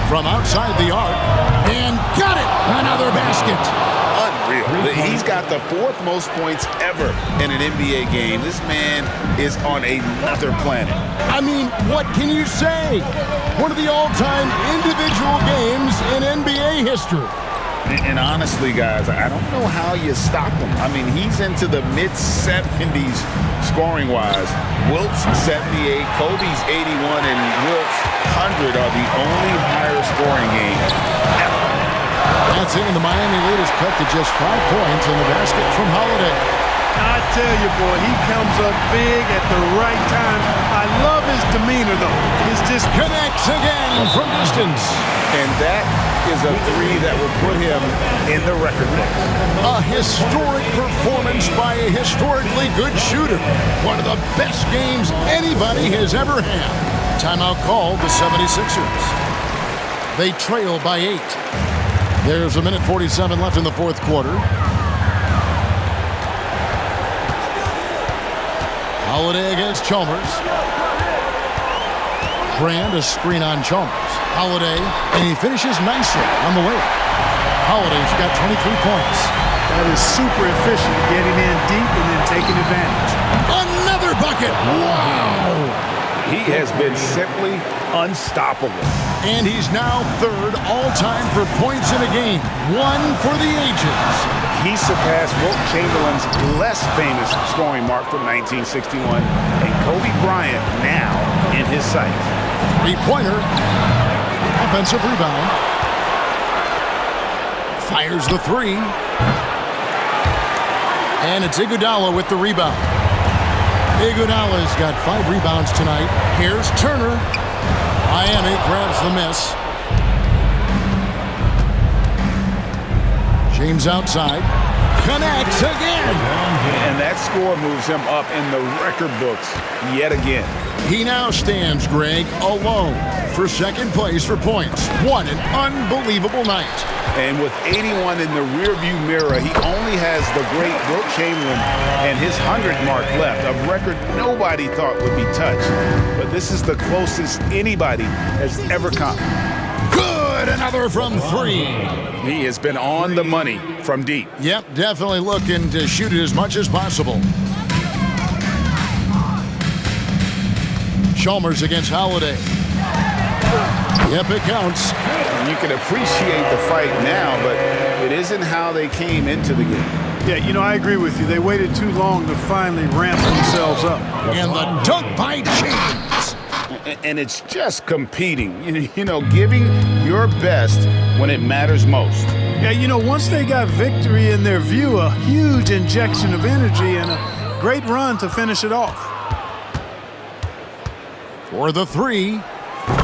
From outside the arc. And got it! Another basket. Unreal. He's got the 4th most points ever in an NBA game. This man is on another planet. I mean, what can you say? One of the all-time individual games in NBA history. And honestly, guys, I don't know how you stop him. I mean, he's into the mid-70s scoring-wise. Wilt's 78, Kobe's 81, and Wilt's 100 are the only higher scoring games ever. That's it, and the Miami lead is cut to just 5 points in the basket from Holiday. I tell you, boy, he comes up big at the right time. I love his demeanor, though. He's just Connects again from distance. And that is a 3 that will put him in the record book. A historic performance by a historically good shooter. One of the best games anybody has ever had. Timeout called the 76ers. They trail by 8. There's 1:47 left in the 4th quarter. Holiday against Chalmers. Brand, a screen on Chalmers. Holiday, and he finishes nicely on the way. Holiday's got 23 points. That is super efficient, getting in deep and then taking advantage. Another bucket! Wow! He has been simply unstoppable. And he's now 3rd all-time for points in a game. 1 for the ages. He surpassed Wilt Chamberlain's less famous scoring mark from 1961, and Kobe Bryant now in his sights. Three-pointer. Offensive rebound. Fires the three. And it's Iguodala with the rebound. Iguodala's got 5 rebounds tonight. Here's Turner. Miami grabs the miss. James outside. Connects again. And that score moves him up in the record books yet again. He now stands, Greg, alone for second place for points. What an unbelievable night. And with 81 in the rearview mirror, he only has the great Wilt Chamberlain and his 100 mark left, a record nobody thought would be touched. But this is the closest anybody has ever come. Good, another from 3. He has been on the money from deep. Yep, definitely looking to shoot it as much as possible. Chalmers against Holiday. Yep, it counts. You can appreciate the fight now, but it isn't how they came into the game. Yeah, you know, I agree with you. They waited too long to finally ramp themselves up. And the dunk by James. And it's just competing, you know, giving your best when it matters most. Yeah, you know, once they got victory in their view, a huge injection of energy and a great run to finish it off. For the 3.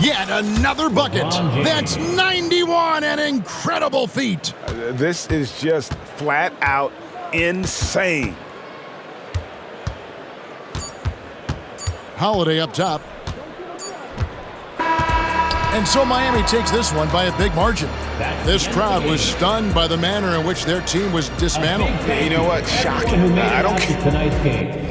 Yet another bucket. That's 91, an incredible feat. This is just flat out insane. Holiday up top. And so Miami takes this one by a big margin. This crowd was stunned by the manner in which their team was dismantled. You know what? Shocking. I don't care. Tonight's game.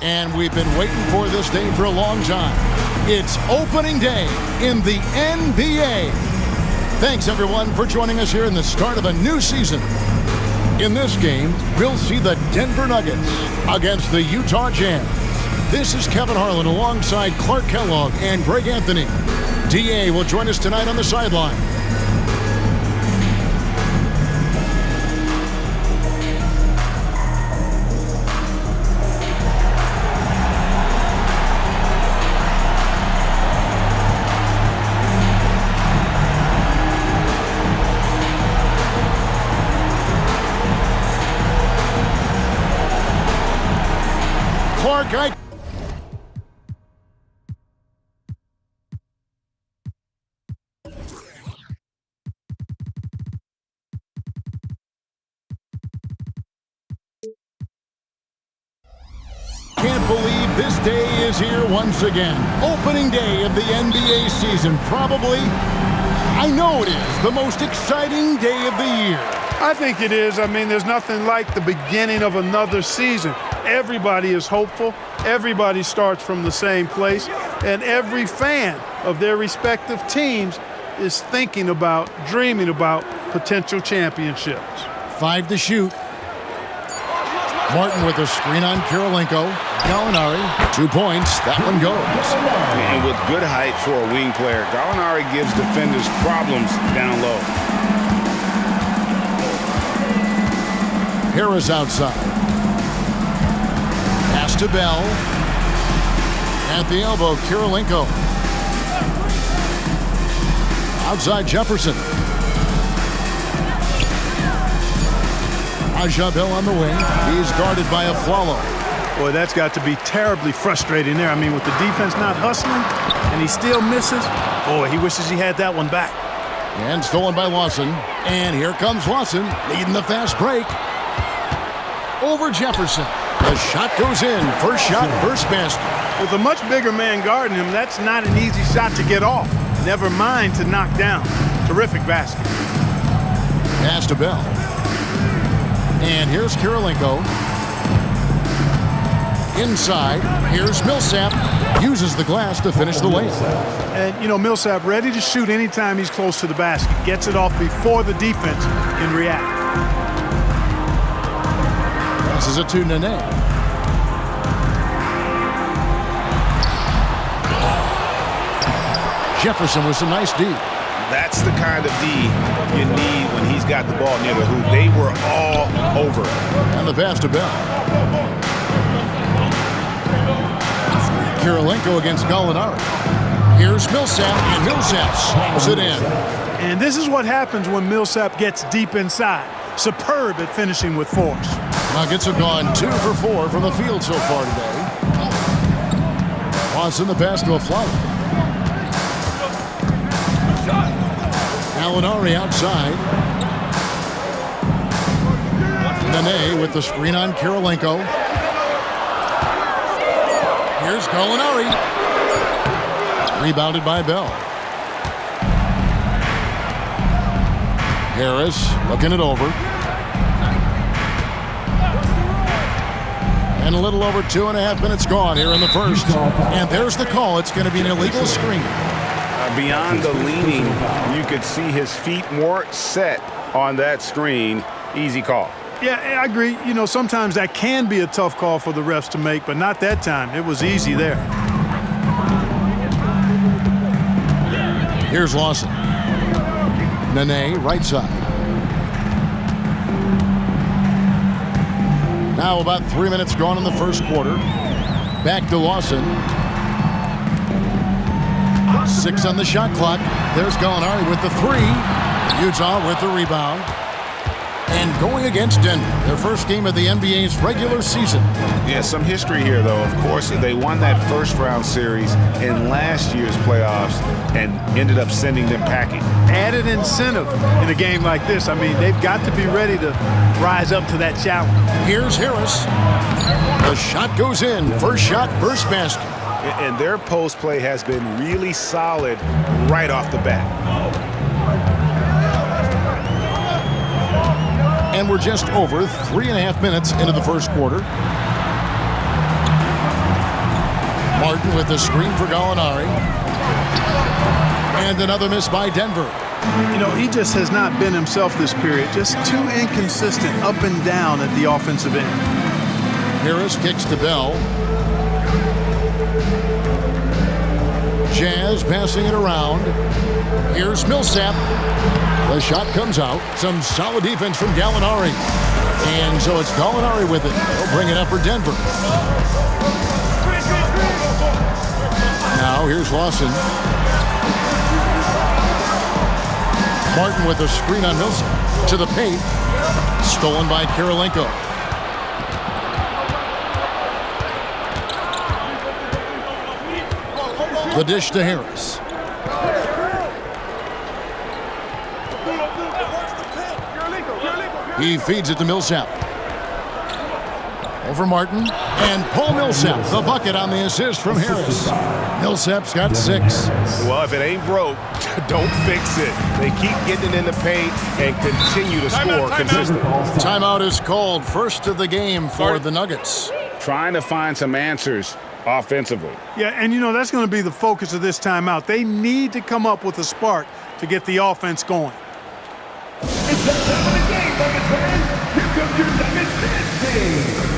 And we've been waiting for this day for a long time. It's opening day in the NBA. Thanks, everyone, for joining us here in the start of a new season. In this game, we'll see the Denver Nuggets against the Utah Jazz. This is Kevin Harlan alongside Clark Kellogg and Greg Anthony. DA will join us tonight on the sideline. Clark, can't believe this day is here once again. Opening day of the NBA season. Probably, I know it is, the most exciting day of the year. I think it is. I mean, there's nothing like the beginning of another season. Everybody is hopeful. Everybody starts from the same place. And every fan of their respective teams is thinking about, dreaming about potential championships. 5 to shoot. Martin with a screen on Kirilenko. Gallinari, 2 points. That one goes. And with good height for a wing player, Gallinari gives defenders problems down low. Harris outside. Pass to Bell. At the elbow, Kirilenko. Outside Jefferson. Aja Bell on the wing. He's guarded by Afflalo. Boy, that's got to be terribly frustrating there. I mean, with the defense not hustling and he still misses, boy, he wishes he had that one back. And stolen by Lawson. And here comes Lawson leading the fast break. Over Jefferson. The shot goes in. First shot, first basket. With a much bigger man guarding him, that's not an easy shot to get off. Never mind to knock down. Terrific basket. Pass to Bell. And here's Kirilenko. Inside, here's Millsap. Uses the glass to finish the layup. And, you know, Millsap ready to shoot anytime he's close to the basket. Gets it off before the defense can react. Passes it to Nene. Jefferson with some nice D. That's the kind of D you need when he's got the ball near the hoop. They were all over it. And the pass to Bell. Kirilenko against Gallinari. Here's Millsap, and Millsap slams it in. And this is what happens when Millsap gets deep inside. Superb at finishing with force. Nuggets have gone 2 for 4 from the field so far today. Watson the pass to a flout. Gallinari outside. Nene with the screen on Kirilenko. Here's Gallinari. Rebounded by Bell. Harris looking it over. And a little over 2.5 minutes gone here in the first. And there's the call. It's going to be an illegal screen. Beyond the leaning, you could see his feet more set on that screen. Easy call. Yeah, I agree. You know, sometimes that can be a tough call for the refs to make, but not that time. It was easy there. Here's Lawson. Nene, right side. Now about 3 minutes gone in the first quarter. Back to Lawson. 6 on the shot clock. There's Gallinari with the 3. Utah with the rebound. And going against Denver, their first game of the NBA's regular season. Yeah, some history here, though. Of course, they won that first-round series in last year's playoffs and ended up sending them packing. Added incentive in a game like this. I mean, they've got to be ready to rise up to that challenge. Here's Harris. The shot goes in. First shot, first basket. And their post play has been really solid right off the bat. And we're just over 3.5 minutes into the first quarter. Martin with the screen for Gallinari. And another miss by Denver. You know, he just has not been himself this period. Just too inconsistent up and down at the offensive end. Harris kicks to Bell. Jazz passing it around. Here's Millsap. The shot comes out. Some solid defense from Gallinari. And so it's Gallinari with it. They'll bring it up for Denver. Now here's Lawson. Martin with a screen on Millsap. To the paint. Stolen by Kirilenko. The dish to Harris. He feeds it to Millsap. Over Martin. And Paul Millsap, the bucket on the assist from Harris. Millsap's got 6. Well, if it ain't broke, don't fix it. They keep getting it in the paint and continue to score consistently. Timeout is called. First of the game for the Nuggets. Trying to find some answers offensively. Yeah, and you know, that's going to be the focus of this timeout. They need to come up with a spark to get the offense going. It's the time of the game, Nuggets fans. Here comes your Nuggets dance team.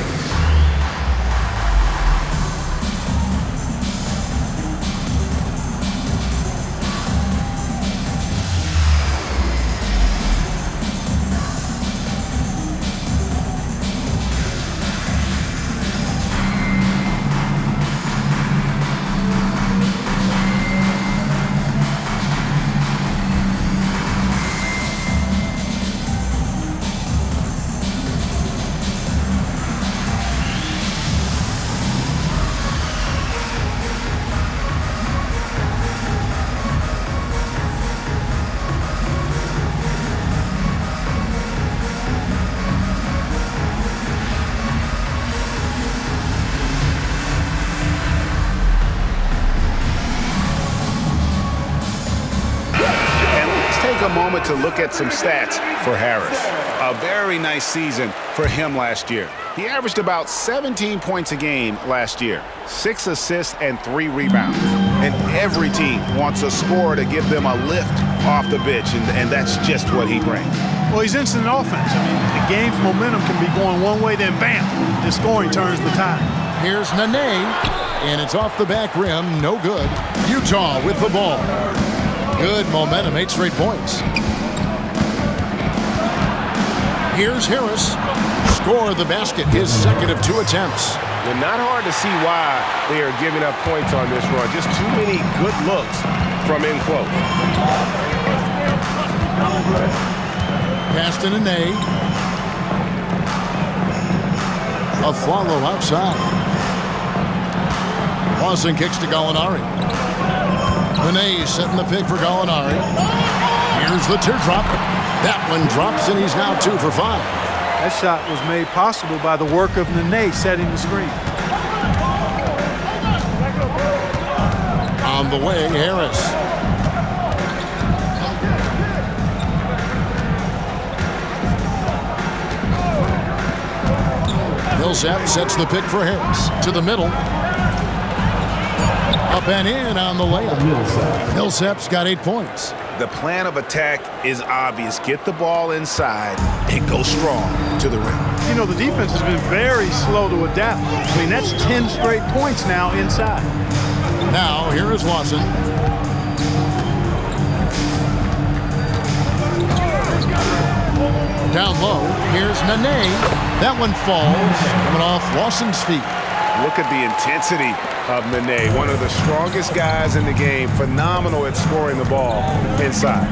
moment to look at some stats for Harris. A very nice season for him last year. He averaged about 17 points a game last year, 6 assists and 3 rebounds. And every team wants a scorer to give them a lift off the bench, and that's just what he brings. Well, he's instant offense. I mean, the game's momentum can be going one way, then bam, the scoring turns the tide. Here's Nene, and it's off the back rim, no good. Utah with the ball. Good momentum, 8 straight points. Here's Harris. Score the basket, his second of 2 attempts. Well, not hard to see why they are giving up points on this run. Just too many good looks from in close. Pass to Nene. A follow outside. Lawson kicks to Gallinari. Nene setting the pick for Gallinari. Here's the teardrop. That one drops, and he's now 2 for 5. That shot was made possible by the work of Nene setting the screen. On the way, Harris. Millsap sets the pick for Harris. To the middle. Up and in on the layup. Millsap's got 8 points. The plan of attack is obvious. Get the ball inside and go strong to the rim. You know, the defense has been very slow to adapt. I mean, that's 10 straight points now inside. Now, here is Lawson. Down low, here's Nene. That one falls, coming off Lawson's feet. Look at the intensity of Nene, one of the strongest guys in the game. Phenomenal at scoring the ball inside.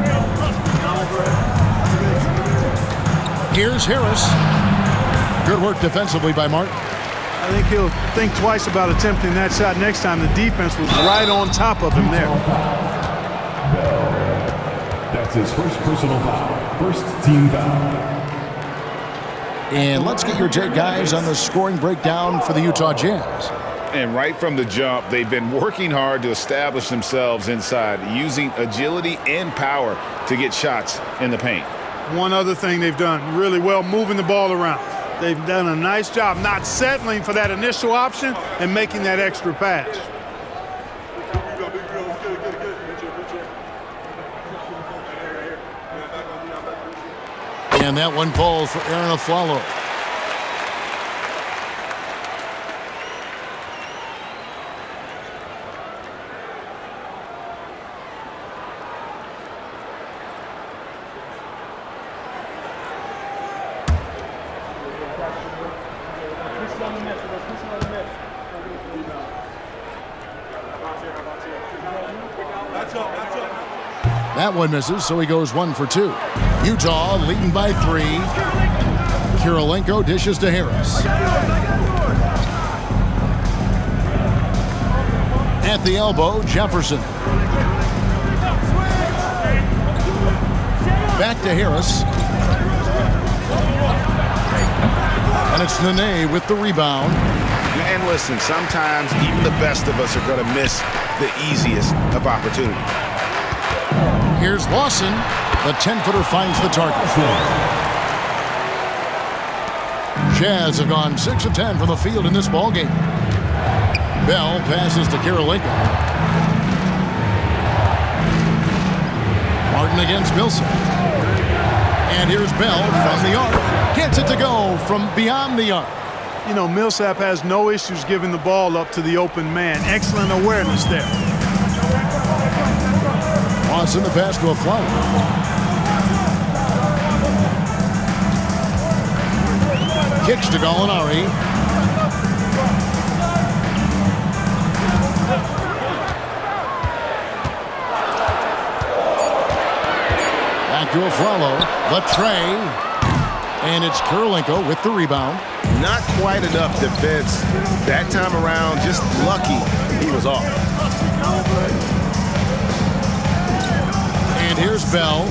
Here's Harris. Good work defensively by Martin. I think he'll think twice about attempting that shot next time. The defense was right on top of him there. That's his first personal foul. First team foul. And let's get your take, guys, on the scoring breakdown for the Utah Jazz. And right from the jump, they've been working hard to establish themselves inside, using agility and power to get shots in the paint. One other thing they've done really well, moving the ball around. They've done a nice job not settling for that initial option and making that extra pass. And that one falls for Aaron Aflalo. That one misses, so he goes 1 for 2. Utah leading by 3. Kirilenko dishes to Harris. At the elbow, Jefferson. Back to Harris. And it's Nene with the rebound. And listen, sometimes even the best of us are going to miss the easiest of opportunities. Here's Lawson. The 10-footer finds the target. Jazz have gone 6 of 10 from the field in this ballgame. Bell passes to Kirilenko. Martin against Millsap. And here's Bell from the arc. Gets it to go from beyond the arc. You know, Millsap has no issues giving the ball up to the open man. Excellent awareness there. Lawson the pass to Aflalo. Kicks to Gallinari. Back to Aflalo. The tray. And it's Kirilenko with the rebound. Not quite enough defense that time around. Just lucky he was off. And here's Bell.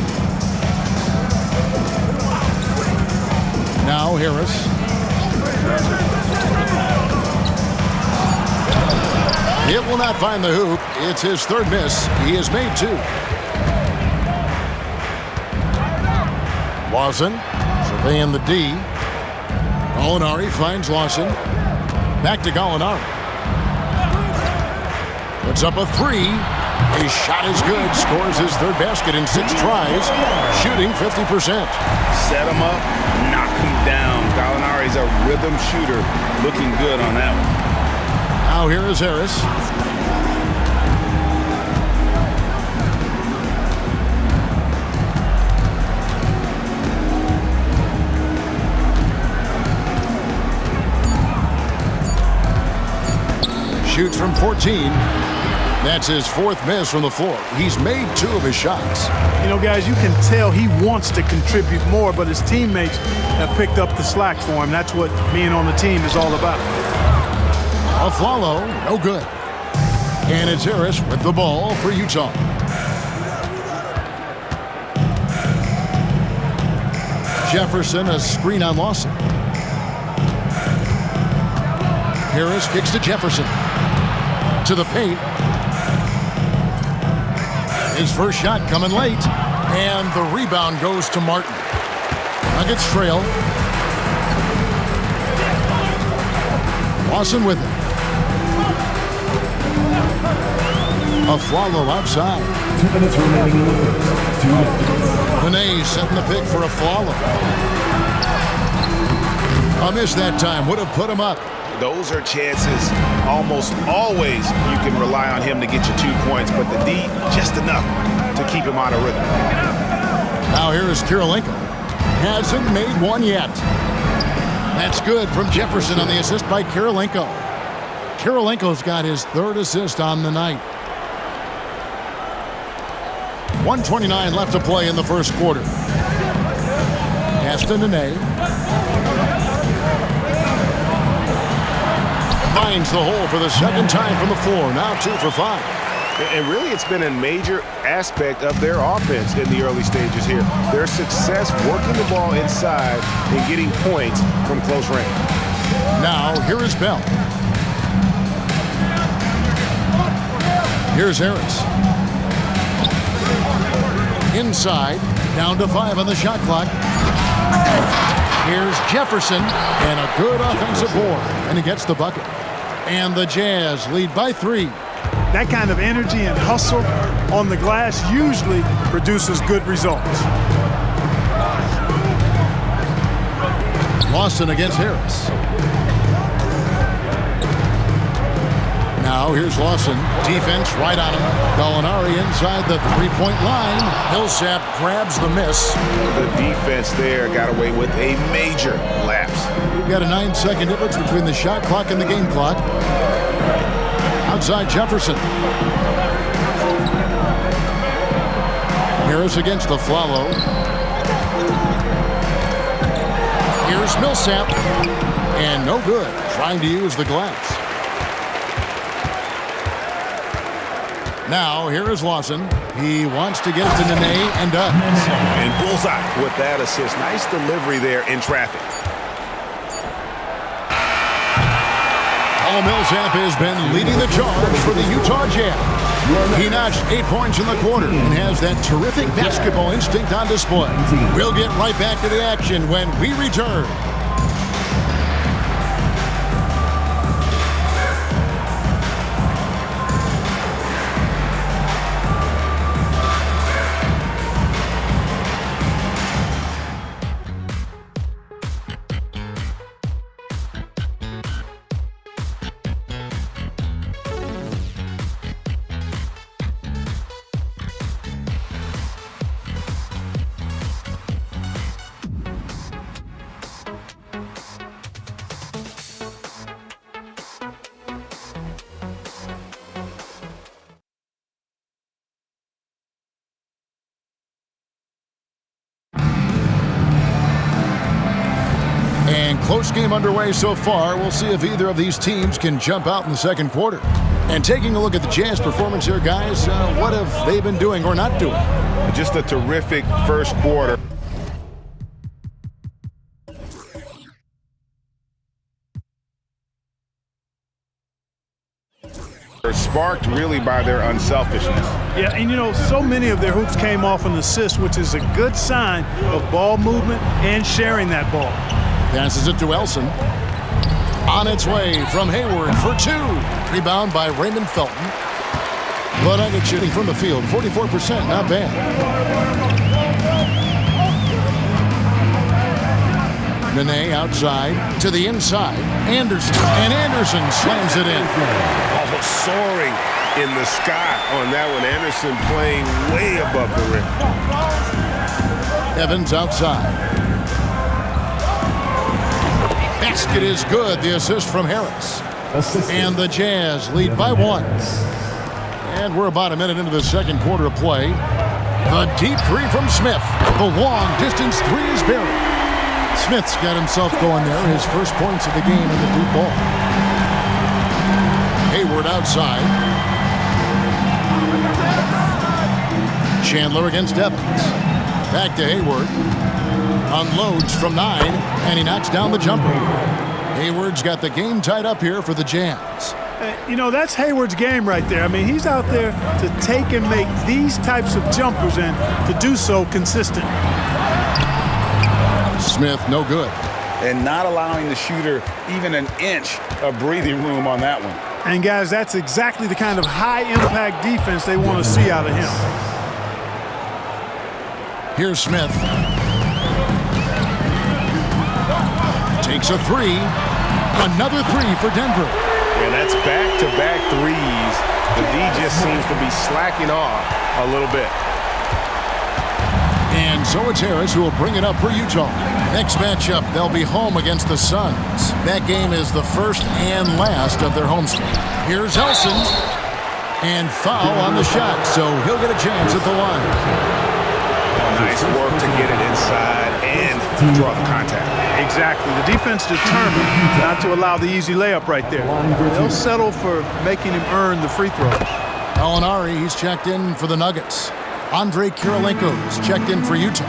Now Harris. It will not find the hoop. It's his third miss. He has made 2. Lawson surveying the D. Gallinari finds Lawson. Back to Gallinari. Puts up a three. His shot is good. Scores his third basket in 6 tries. Shooting 50%. Set him up, knock him down. Gallinari's a rhythm shooter. Looking good on that one. Now here is Harris. Shoots from 14. That's his 4th miss from the floor. He's made 2 of his shots. You know, guys, you can tell he wants to contribute more, but his teammates have picked up the slack for him. That's what being on the team is all about. Afflalo, no good. And it's Harris with the ball for Utah. Jefferson, a screen on Lawson. Harris kicks to Jefferson. To the paint. His first shot coming late. And the rebound goes to Martin. Nuggets trail. Lawson with it. Afflalo outside. 2 minutes remaining in the first. 2 minutes. Nene setting the pick for Afflalo. A miss that time. Would have put him up. Those are chances. Almost always you can rely on him to get you 2 points, but the D, just enough to keep him out of rhythm. Now here is Kirilenko. Hasn't made one yet. That's good from Jefferson on the assist by Kirilenko. Kirilenko's got his 3rd assist on the night. 1:29 left to play in the first quarter. Pass to Nene. Finds the hole for the 2nd time from the floor. Now 2 for 5. And really, it's been a major aspect of their offense in the early stages here. Their success working the ball inside and getting points from close range. Now, here is Bell. Here's Harris. Inside, down to 5 on the shot clock. Here's Jefferson, and a good offensive board, and he gets the bucket. And the Jazz lead by 3. That kind of energy and hustle on the glass usually produces good results. Lawson against Harris. Now here's Lawson. Defense right on him. Gallinari inside the 3-point line. Millsap grabs the miss. The defense there got away with a major lapse. We've got a 9-second difference between the shot clock and the game clock. Outside Jefferson. Harris against Afflalo. Here's Millsap. And no good. Trying to use the glass. Now, here is Lawson. He wants to get to Nene and does. And bullseye with that assist. Nice delivery there in traffic. Paul Millsap has been leading the charge for the Utah Jazz. He notched 8 points in the quarter and has that terrific basketball instinct on display. We'll get right back to the action when we return. Close game underway so far. We'll see if either of these teams can jump out in the second quarter. And taking a look at the Jazz performance here, guys, what have they been doing or not doing? Just a terrific first quarter. sparked really by their unselfishness. Yeah, and you know, so many of their hoops came off an assist, which is a good sign of ball movement and sharing that ball. Passes it to Elson. On its way from Hayward for two. Rebound by Raymond Felton. The Nuggets shooting from the field, 44%, not bad. Nene outside to the inside. Anderson, and Anderson slams it in. Oh, soaring in the sky on that one. Anderson playing way above the rim. Evans outside. Basket is good. The assist from Harris. And the Jazz lead by one. And we're about a minute into the second quarter of play. The deep three from Smith. The long distance three is buried. Smith's got himself going there. His first points of the game in the deep ball. Hayward outside. Chandler against Evans. Back to Hayward. Unloads from 9, and he knocks down the jumper. Hayward's got the game tied up here for the Jazz. You know, that's Hayward's game right there. I mean, he's out there to take and make these types of jumpers and to do so consistent. Smith, no good. And not allowing the shooter even an inch of breathing room on that one. And, guys, that's exactly the kind of high-impact defense they want to see out of him. Here's Smith. Takes a three. Another three for Denver. And that's back-to-back threes. The D just seems to be slacking off a little bit. And so it's Harris who will bring it up for Utah. Next matchup, they'll be home against the Suns. That game is the first and last of their homestand. Here's Elson. And foul on the shot, so he'll get a chance at the line. Nice work to get it inside and draw the contact. Exactly. The defense determined not to allow the easy layup right there. They'll settle for making him earn the free throws. Gallinari, he's checked in for the Nuggets. Andre Kirilenko's checked in for Utah.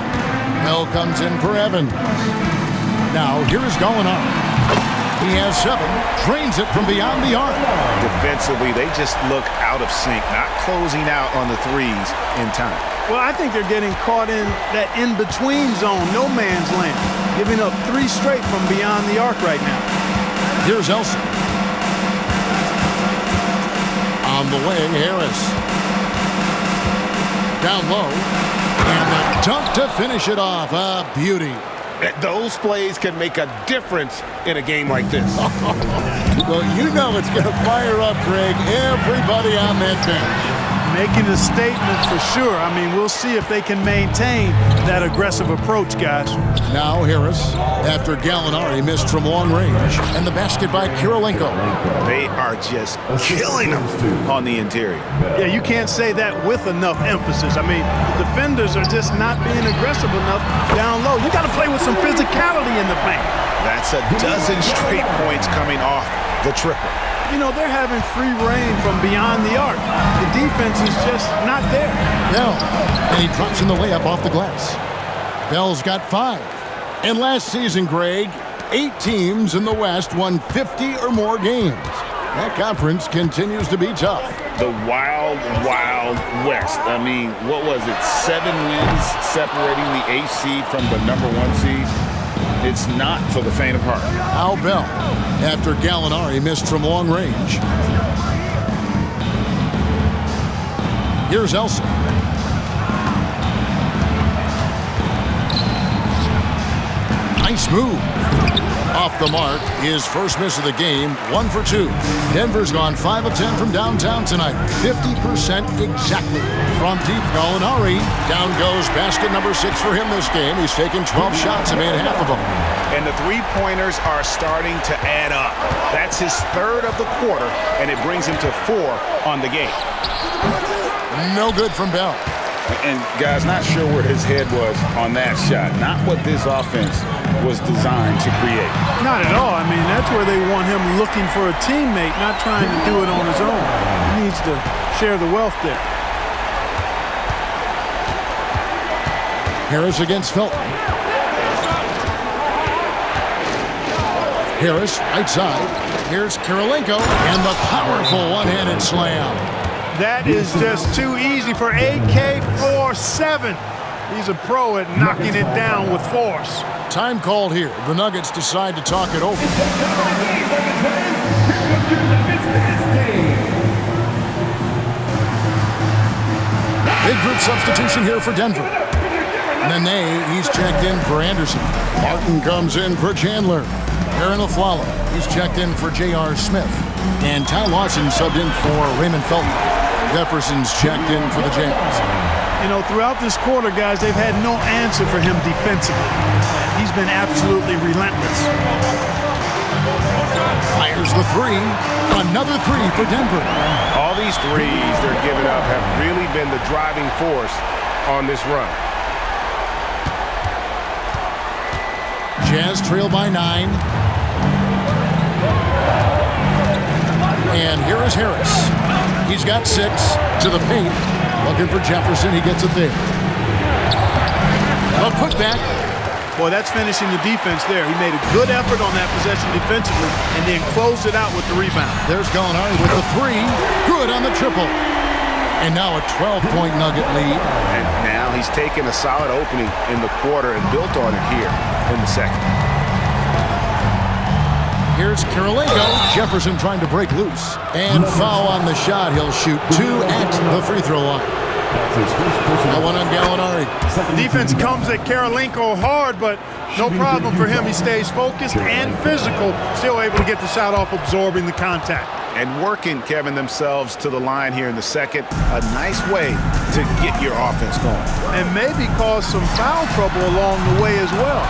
Bell comes in for Evans. Now, here is Gallinari. He has 7, drains it from beyond the arc. Defensively, they just look out of sync, not closing out on the threes in time. Well, I think they're getting caught in that in-between zone, no man's land, giving up 3 straight from beyond the arc right now. Here's Elson. On the way, Harris. Down low. And the dunk to finish it off. A beauty. Those plays can make a difference in a game like this. Well, you know it's going to fire up, Greg, everybody on that bench. Making a statement for sure. I mean, we'll see if they can maintain that aggressive approach, guys. Now Harris, after Gallinari missed from long range, and the basket by Kirilenko. They are just killing them on the interior. Yeah, you can't say that with enough emphasis. I mean, the defenders are just not being aggressive enough down low. You got to play with some physicality in the paint. That's a dozen straight points coming off the triple. You know, they're having free reign from beyond the arc. The defense is just not there. Bell, and he drops in the layup off the glass. Bell's got 5. And last season, Greg, 8 teams in the West won 50 or more games. That conference continues to be tough. The wild, wild West. I mean, what was it? 7 wins separating the 8th seed from the number 1 seed. It's not for the faint of heart. Al Bell, after Gallinari missed from long range. Here's Elson. Nice move. Off the mark, his first miss of the game, 1 for 2. Denver's gone 5 of 10 from downtown tonight. 50% exactly. From deep, Gallinari. Down goes basket number 6 for him this game. He's taken 12 shots and made half of them. And the three-pointers are starting to add up. That's his 3rd of the quarter, and it brings him to 4 on the game. No good from Bell. And, guys, not sure where his head was on that shot. Not what this offense was designed to create. Not at all. I mean, that's where they want him looking for a teammate, not trying to do it on his own. He needs to share the wealth there. Harris against Felton. Harris, right side. Here's Kirilenko, and the powerful one-handed slam. That is just too easy for AK-47. He's a pro at knocking it down with force. Time called here. The Nuggets decide to talk it over. Big group substitution here for Denver. Nene, he's checked in for Anderson. Martin comes in for Chandler. Aaron Aflalo, he's checked in for J.R. Smith. And Ty Lawson subbed in for Raymond Felton. Jefferson's checked in for the Jazz. You know, throughout this quarter, guys, they've had no answer for him defensively. He's been absolutely relentless. Fires the three. Another three for Denver. All these threes they're giving up have really been the driving force on this run. Jazz trail by 9. And here is Harris. He's got 6 to the paint. Looking for Jefferson. He gets it there. A putback. Boy, that's finishing the defense there. He made a good effort on that possession defensively and then closed it out with the rebound. There's Gallinari with the 3. Good on the triple. And now a 12-point Nugget lead. And now he's taken a solid opening in the quarter and built on it here in the second. Here's Kirilenko. Jefferson trying to break loose. And foul on the shot. He'll shoot 2 at the free throw line. That one on Gallinari. The defense comes at Kirilenko hard, but no problem for him. He stays focused and physical, still able to get the shot off, absorbing the contact. And working, Kevin, themselves to the line here in the second. A nice way to get your offense going. And maybe cause some foul trouble along the way as well.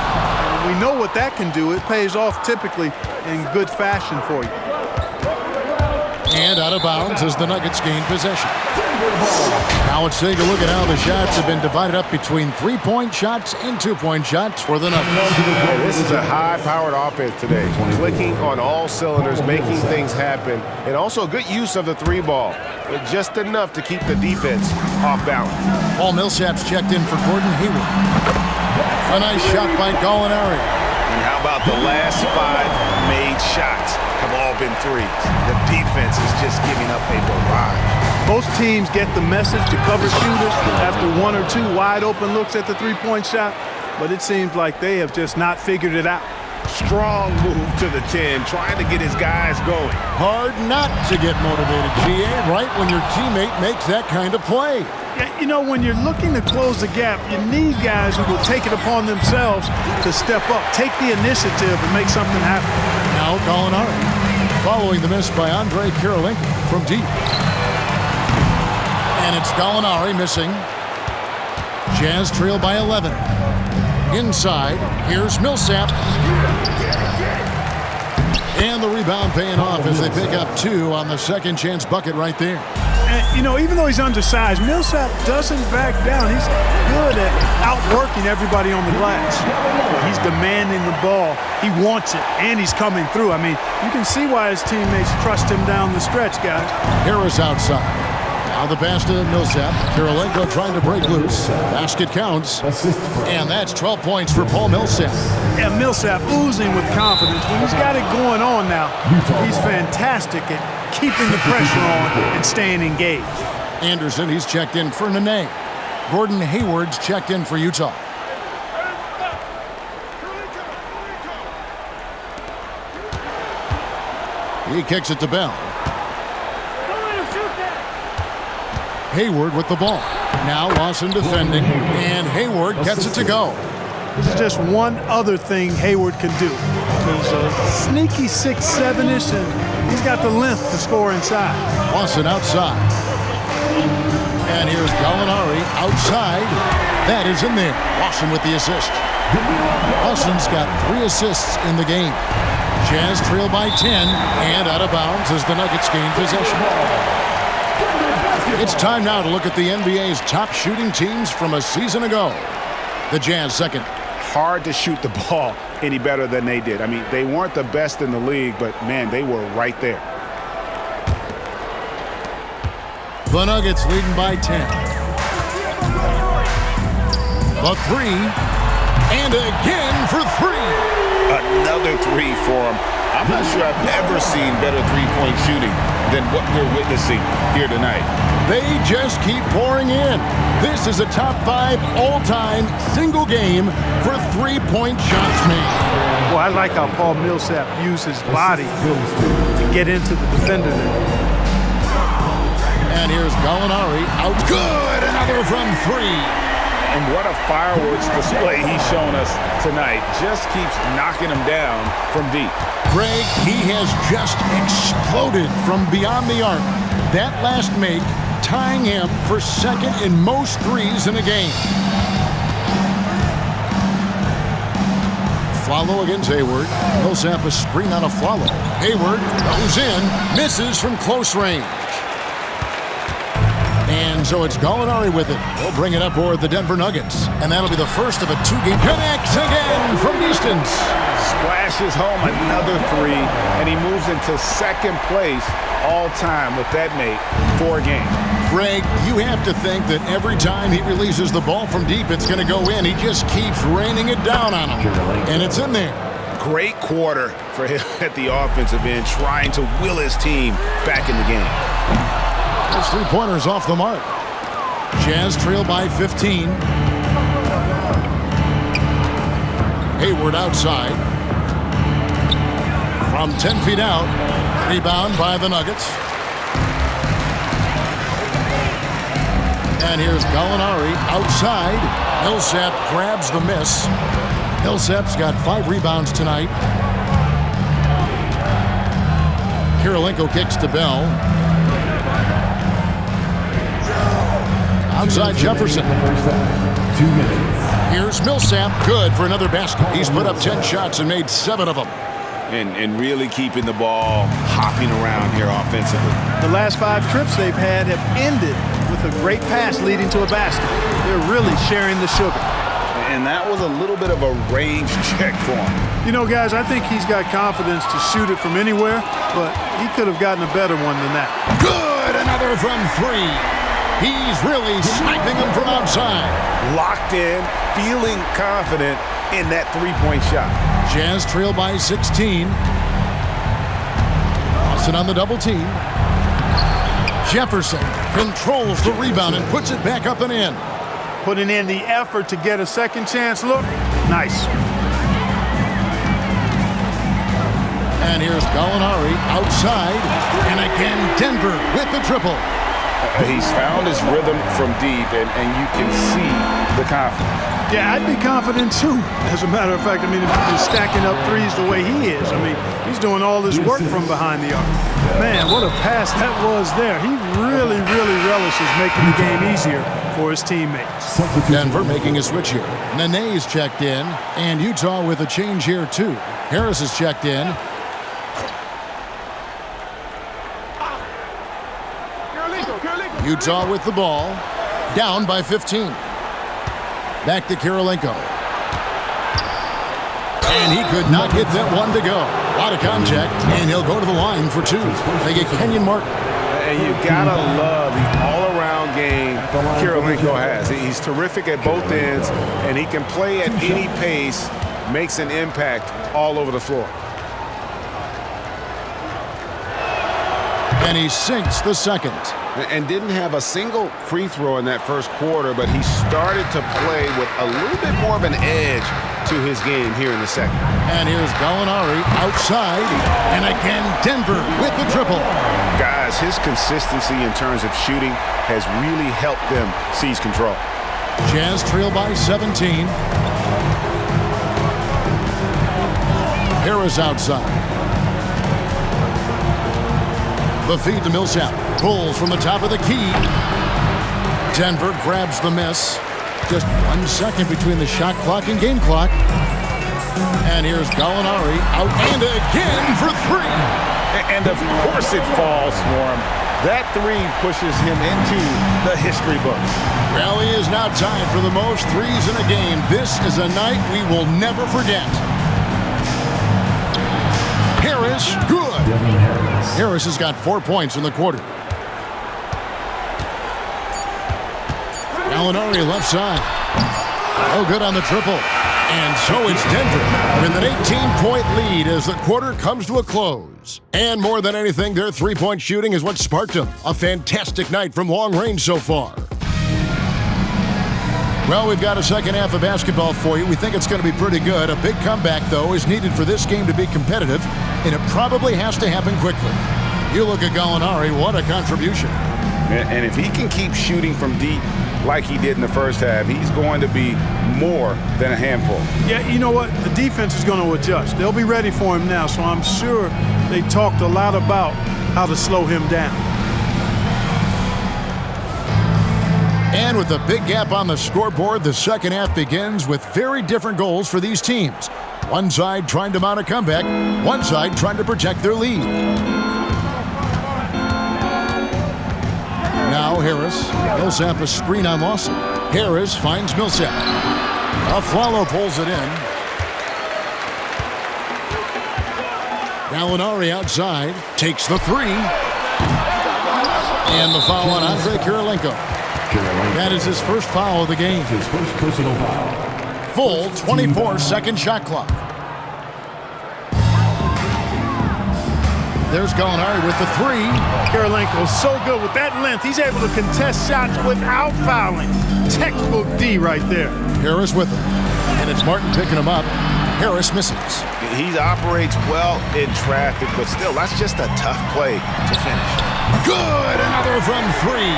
We know what that can do. It pays off typically in good fashion for you. And out of bounds as the Nuggets gain possession. Now let's take a look at how the shots have been divided up between 3-point shots and 2-point shots for the Nuggets. This is a high-powered offense today. Clicking on all cylinders, making things happen, and also good use of the 3-ball. But just enough to keep the defense off balance. Paul Millsap's checked in for Gordon Hayward. A nice shot by Gallinari. And how about the last 5 made shots have all been threes? The defense is just giving up a barrage. Most teams get the message to cover shooters after 1 or 2 wide open looks at the 3-point shot, but it seems like they have just not figured it out. Strong move to the 10, trying to get his guys going. Hard not to get motivated, GA, right when your teammate makes that kind of play. You know, when you're looking to close the gap, you need guys who will take it upon themselves to step up, take the initiative, and make something happen. Now Gallinari, following the miss by Andre Kirilenko from deep. And it's Gallinari missing. Jazz trail by 11. Inside, here's Millsap. And the rebound paying off as they pick up 2 on the second chance bucket right there. And, you know, even though he's undersized, Millsap doesn't back down. He's good at outworking everybody on the glass. He's demanding the ball. He wants it, and he's coming through. I mean, you can see why his teammates trust him down the stretch, guys. Harris outside. Now the pass to Millsap. Kirilenko trying to break loose. Basket counts. And that's 12 points for Paul Millsap. Yeah, Millsap oozing with confidence. When he's got it going on now, he's fantastic at keeping the pressure on and staying engaged. Anderson, he's checked in for Nene. Gordon Hayward's checked in for Utah. He kicks it to Bell. Hayward with the ball. Now Lawson defending, and Hayward gets it to go. This is just one other thing Hayward can do. He's a sneaky 6'7"-ish, and he's got the length to score inside. Lawson outside. And here's Gallinari outside. That is in there. Lawson with the assist. Lawson's got 3 assists in the game. Jazz trail by 10, and out of bounds as the Nuggets gain possession. It's time now to look at the NBA's top shooting teams from a season ago. The Jazz second. Hard to shoot the ball any better than they did. I mean, they weren't the best in the league, but, man, they were right there. The Nuggets leading by 10. The 3, and again for 3. Another three for him. I'm not sure I've ever seen better three-point shooting than what we're witnessing here tonight. They just keep pouring in. This is a top 5 all-time single game for three-point shots made. Well, I like how Paul Millsap used his body to get into the defender there. And here's Gallinari out good. Another from 3. And what a fireworks display he's shown us tonight. Just keeps knocking him down from deep. Greg, he has just exploded from beyond the arc. That last make tying him for second in most threes in a game. Follow against Hayward. Millsap a screen on a follow. Hayward goes in, misses from close range. And so it's Gallinari with it. We'll bring it up for the Denver Nuggets. And that'll be the first of a 2-game. Connects again from distance. Splashes home another 3, and he moves into second place all time with that make for a game. Greg, you have to think that every time he releases the ball from deep, it's going to go in. He just keeps raining it down on him. And it's in there. Great quarter for him at the offensive end, trying to will his team back in the game. His three-pointers off the mark. Jazz trail by 15. Hayward outside. From 10 feet out. Rebound by the Nuggets. And here's Gallinari outside. Millsap grabs the miss. Millsap's got 5 rebounds tonight. Kirilenko kicks to Bell. Outside Jefferson. 2 minutes. Here's Millsap. Good for another basket. He's put up 10 shots and made 7 of them. And really keeping the ball hopping around here offensively. The last 5 trips they've had have ended with a great pass leading to a basket. They're really sharing the sugar. And that was a little bit of a range check for him. You know, guys, I think he's got confidence to shoot it from anywhere, but he could have gotten a better one than that. Good. Another from 3. He's really sniping them from outside. Locked in, feeling confident in that three-point shot. Jazz trail by 16. Austin on the double team. Jefferson controls the rebound and puts it back up and in. Putting in the effort to get a second chance look. Nice. And here's Gallinari outside. And again, Denver with the triple. He's found his rhythm from deep, and you can see the confidence. Yeah, I'd be confident too. As a matter of fact, I mean, if he's stacking up threes the way he is, I mean, he's doing all this work from behind the arc. Man, what a pass that was there. He really, really relishes making the game easier for his teammates. Denver making a switch here. Nene's checked in, and Utah with a change here too. Harris is checked in. Utah with the ball, down by 15. Back to Kirilenko. And he could not get that one to go. A lot of contact, and he'll go to the line for 2. They get Kenyon Martin. And you gotta love the all-around game Kirilenko has. He's terrific at both ends, and he can play at any pace, makes an impact all over the floor. And he sinks the second. And didn't have a single free throw in that first quarter, but he started to play with a little bit more of an edge to his game here in the second. And here's Gallinari outside. And again, Denver with the triple. Guys, his consistency in terms of shooting has really helped them seize control. Jazz trail by 17. Harris outside. The feed to Millsap. Pulls from the top of the key. Denver grabs the miss. Just 1 second between the shot clock and game clock. And here's Gallinari out and again for 3. And of course it falls for him. That 3 pushes him into the history books. Rally is now tied for the most threes in a game. This is a night we will never forget. Harris, good. Harris has got 4 points in the quarter. Gallinari left side. Oh, good on the triple. And so it's Denver with an 18-point lead as the quarter comes to a close. And more than anything, their three-point shooting is what sparked them. A fantastic night from long range so far. Well, we've got a second half of basketball for you. We think it's going to be pretty good. A big comeback, though, is needed for this game to be competitive, and it probably has to happen quickly. You look at Gallinari, what a contribution. And if he can keep shooting from deep like he did in the first half, he's going to be more than a handful. Yeah, you know what? The defense is going to adjust. They'll be ready for him now, so I'm sure they talked a lot about how to slow him down. And with a big gap on the scoreboard, the second half begins with very different goals for these teams. One side trying to mount a comeback, one side trying to protect their lead. Now Harris, Millsap a screen on Lawson. Harris finds Millsap. Aflalo pulls it in. Gallinari outside, takes the three. And the foul on Andre Kirilenko. That is his first foul of the game. His first personal foul. Full 24-second shot clock. There's Gallinari with the three. Kirilenko's so good with that length. He's able to contest shots without fouling. Textbook D right there. Harris with him. And it's Martin picking him up. Harris misses. He operates well in traffic, but still, that's just a tough play to finish. Good! Another from three.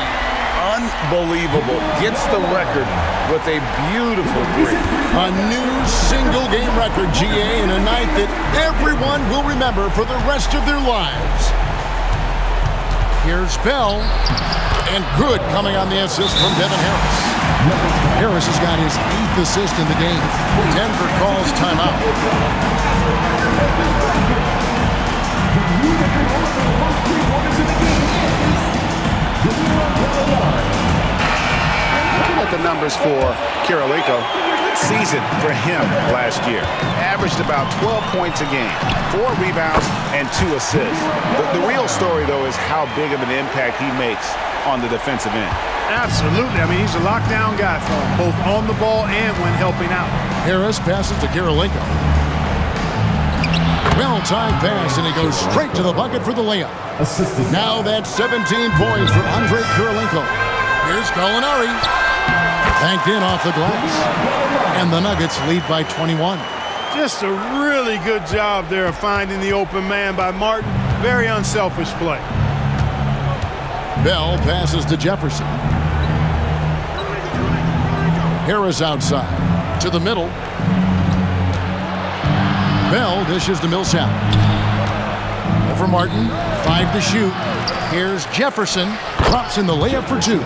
Unbelievable. Gets the record with a beautiful three. A new single-game record, GA, in a night that everyone will remember for the rest of their lives. Here's Bell. And good coming on the assist from Devin Harris. Harris has got his 8th assist in the game. Denver calls timeout. Looking at the numbers for Kirilenko, good season for him last year. Averaged about 12 points a game, 4 rebounds, and 2 assists. The real story, though, is how big of an impact he makes on the defensive end. Absolutely. I mean, he's a lockdown guy for him, both on the ball and when helping out. Harris passes to Kirilenko. Well-timed pass, and he goes straight to the bucket for the layup. Now that's 17 points for Andre Kirilenko. Here's Gallinari. Banked in off the glass. And the Nuggets lead by 21. Just a really good job there of finding the open man by Martin. Very unselfish play. Bell passes to Jefferson. Harris outside. To the middle. Bell dishes to Millsap. Over Martin. 5 to shoot. Here's Jefferson. Drops in the layup for 2.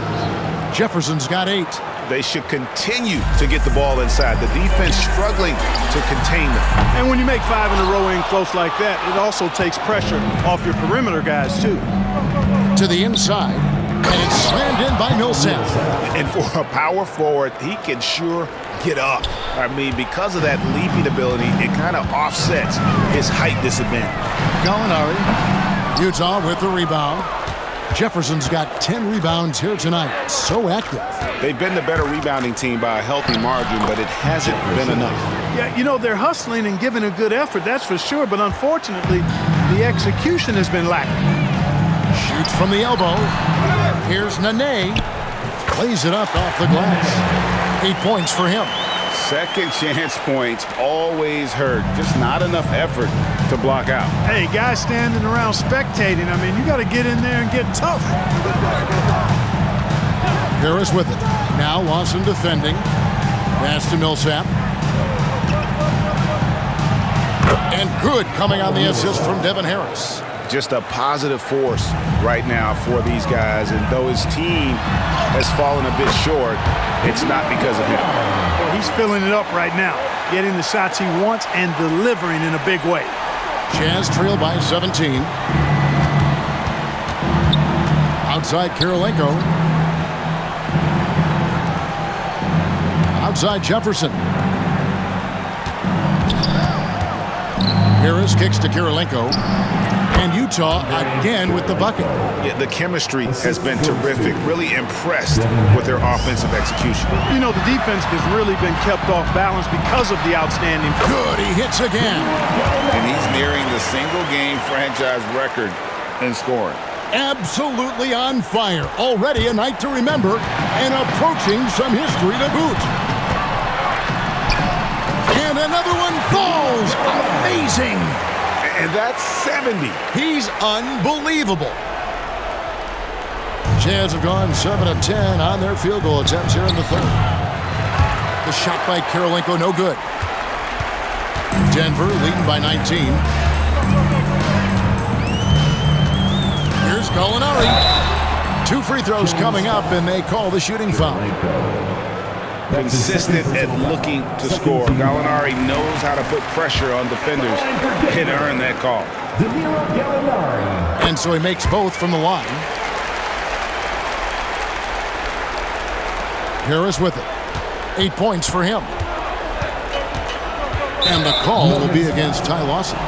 Jefferson's got 8. They should continue to get the ball inside. The defense struggling to contain them. And when you make 5 in a row in close like that, it also takes pressure off your perimeter guys, too. To the inside. And it's slammed in by Millsap. And for a power forward, he can sure get up. I mean, because of that leaping ability, it kind of offsets his height disadvantage. Gallinari. Utah with the rebound. Jefferson's got 10 rebounds here tonight. So active. They've been the better rebounding team by a healthy margin, but it hasn't been enough. Yeah, you know, they're hustling and giving a good effort, that's for sure. But unfortunately, the execution has been lacking. Shoots from the elbow. Here's Nene. Plays it up off the glass. 8 points for him. Second chance points always hurt. Just not enough effort to block out. Hey, guys standing around spectating, I mean, you got to get in there and get tough. Harris with it. Now Lawson defending. Pass to Millsap. And good coming on the assist from Devin Harris. Just a positive force right now for these guys. And though his team has fallen a bit short, it's not because of him. Well, he's filling it up right now, getting the shots he wants and delivering in a big way. Jazz trail by 17. Outside Kirilenko. Outside Jefferson. Harris kicks to Kirilenko. And Utah again with the bucket. Yeah, the chemistry has been terrific. Really impressed with their offensive execution. You know, the defense has really been kept off balance because of the outstanding. Good, he hits again. And he's nearing the single-game franchise record in scoring. Absolutely on fire. Already a night to remember and approaching some history to boot. And another one falls. Amazing. And that's 70. He's unbelievable. Jazz have gone 7 of 10 on their field goal attempts here in the third. The shot by Kirilenko, no good. Denver leading by 19. Here's Gallinari. 2 free throws coming up, and they call the shooting foul. Consistent at looking to score. Gallinari knows how to put pressure on defenders and earn that call. And so he makes both from the line. Harris with it. 8 points for him. And the call will be against Ty Lawson.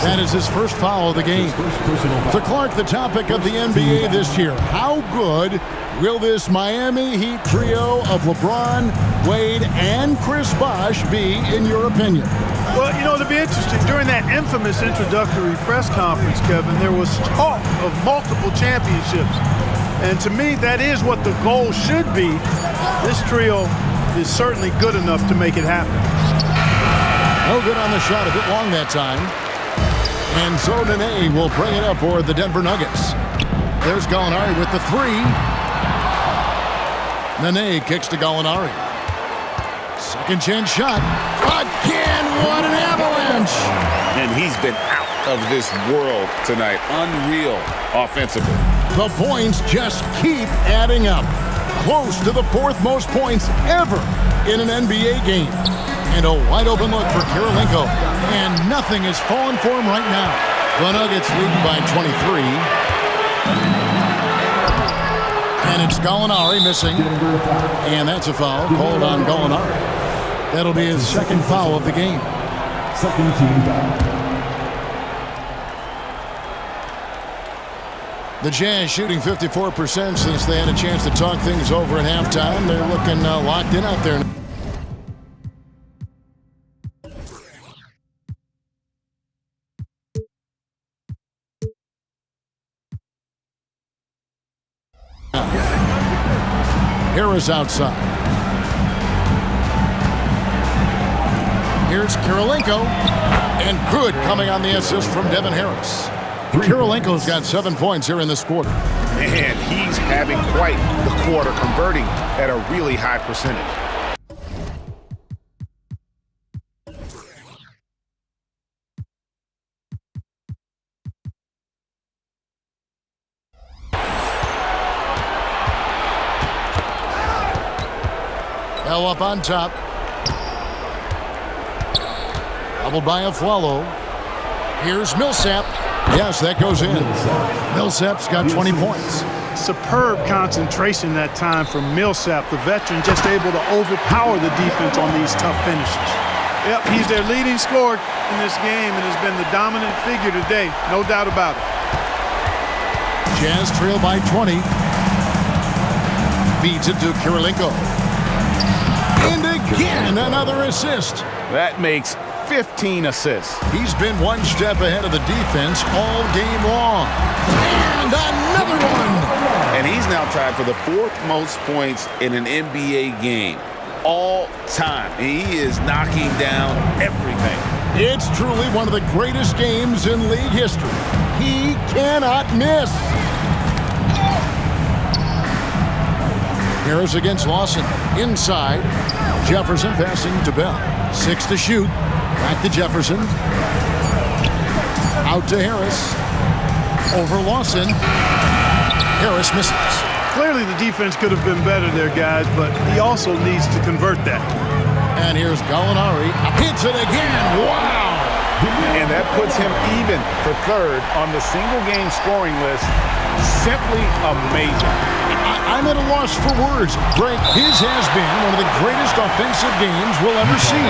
That is his first foul of the game. To Clark, the topic of the NBA this year. How good will this Miami Heat trio of LeBron, Wade, and Chris Bosh be, in your opinion? Well, you know, it'll be interesting. During that infamous introductory press conference, Kevin, there was talk of multiple championships. And to me, that is what the goal should be. This trio is certainly good enough to make it happen. No good on the shot, a bit long that time. And so Nene will bring it up for the Denver Nuggets. There's Gallinari with the 3. Nene kicks to Gallinari. Second chance shot. Again, what an avalanche! And he's been out of this world tonight. Unreal offensively. The points just keep adding up. Close to the 4th most points ever in an NBA game. And a wide open look for Kirilenko. And nothing is falling for him right now. The Nuggets lead by 23. And it's Gallinari missing. And that's a foul called on Gallinari. That'll be his second foul of the game. Second team foul. The Jazz shooting 54% since they had a chance to talk things over at halftime. They're looking locked in out there. Harris outside. Here's Kirilenko. And good coming on the assist from Devin Harris. Kirilenko's got 7 points here in this quarter. And he's having quite the quarter, converting at a really high percentage. Bell up on top. Doubled by Aflalo. Here's Millsap. Yes, that goes in. Millsap's got 20 points. Superb concentration that time from Millsap, the veteran, just able to overpower the defense on these tough finishes. Yep, he's their leading scorer in this game and has been the dominant figure today, no doubt about it. Jazz trail by 20. Feeds it to Kirilenko. And again, another assist. That makes 15 assists. He's been one step ahead of the defense all game long. And another one. And he's now tied for the 4th most points in an NBA game all time. He is knocking down everything. It's truly one of the greatest games in league history. He cannot miss. Harris against Lawson. Inside. Jefferson passing to Bell. 6 to shoot. Back to Jefferson. Out to Harris. Over Lawson. Harris misses. Clearly the defense could have been better there, guys, but he also needs to convert that. And here's Gallinari. Hits it again. Wow! And that puts him even for 3rd on the single-game scoring list. Simply amazing. I'm at a loss for words. Greg, his has been one of the greatest offensive games we'll ever see.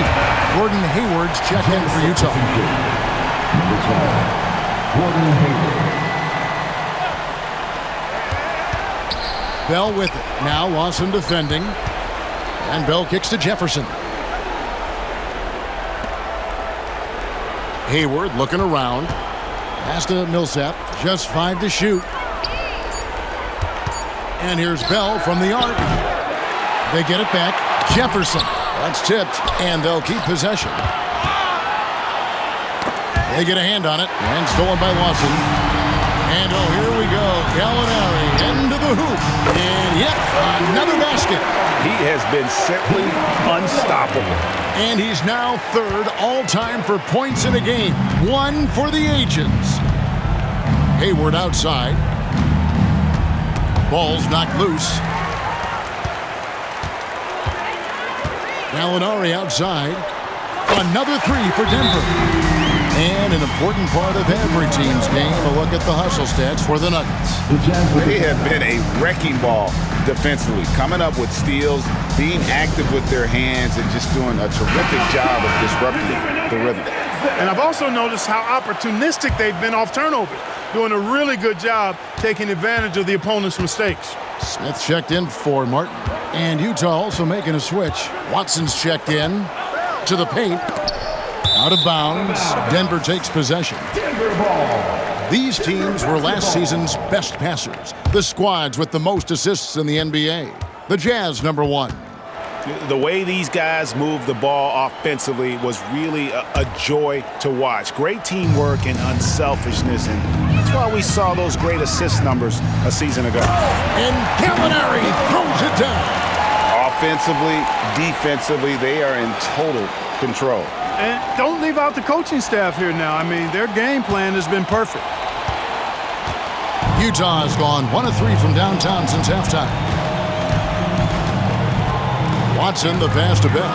Gordon Hayward's check in for Utah. Gordon Hayward. Bell with it. Now Lawson defending. And Bell kicks to Jefferson. Hayward looking around. Pass to Millsap. Just 5 to shoot. And here's Bell from the arc. They get it back. Jefferson. That's tipped. And they'll keep possession. They get a hand on it. And stolen by Lawson. And oh, here we go. Gallinari into the hoop. And yep, another basket. He has been simply unstoppable. And he's now third all-time for points in a game. One for the ages. Hayward outside. Ball's knocked loose. Gallinari outside. Another three for Denver. And an important part of every team's game, a look at the hustle stats for the Nuggets. They have been a wrecking ball defensively, coming up with steals, being active with their hands, and just doing a terrific job of disrupting the rhythm. And I've also noticed how opportunistic they've been off turnovers, doing a really good job taking advantage of the opponent's mistakes. Smith checked in for Martin. And Utah also making a switch. Watson's checked in to the paint. Out of bounds. Denver takes possession. Denver ball. These teams were last season's best passers. The squads with the most assists in the NBA. The Jazz, number 1. The way these guys move the ball offensively was really a joy to watch. Great teamwork and unselfishness, and that's why we saw those great assist numbers a season ago. And Gallinari throws it down. Offensively, defensively, they are in total control. And don't leave out the coaching staff here now. I mean, their game plan has been perfect. Utah has gone 1 of 3 from downtown since halftime. Watson, the pass to Bell.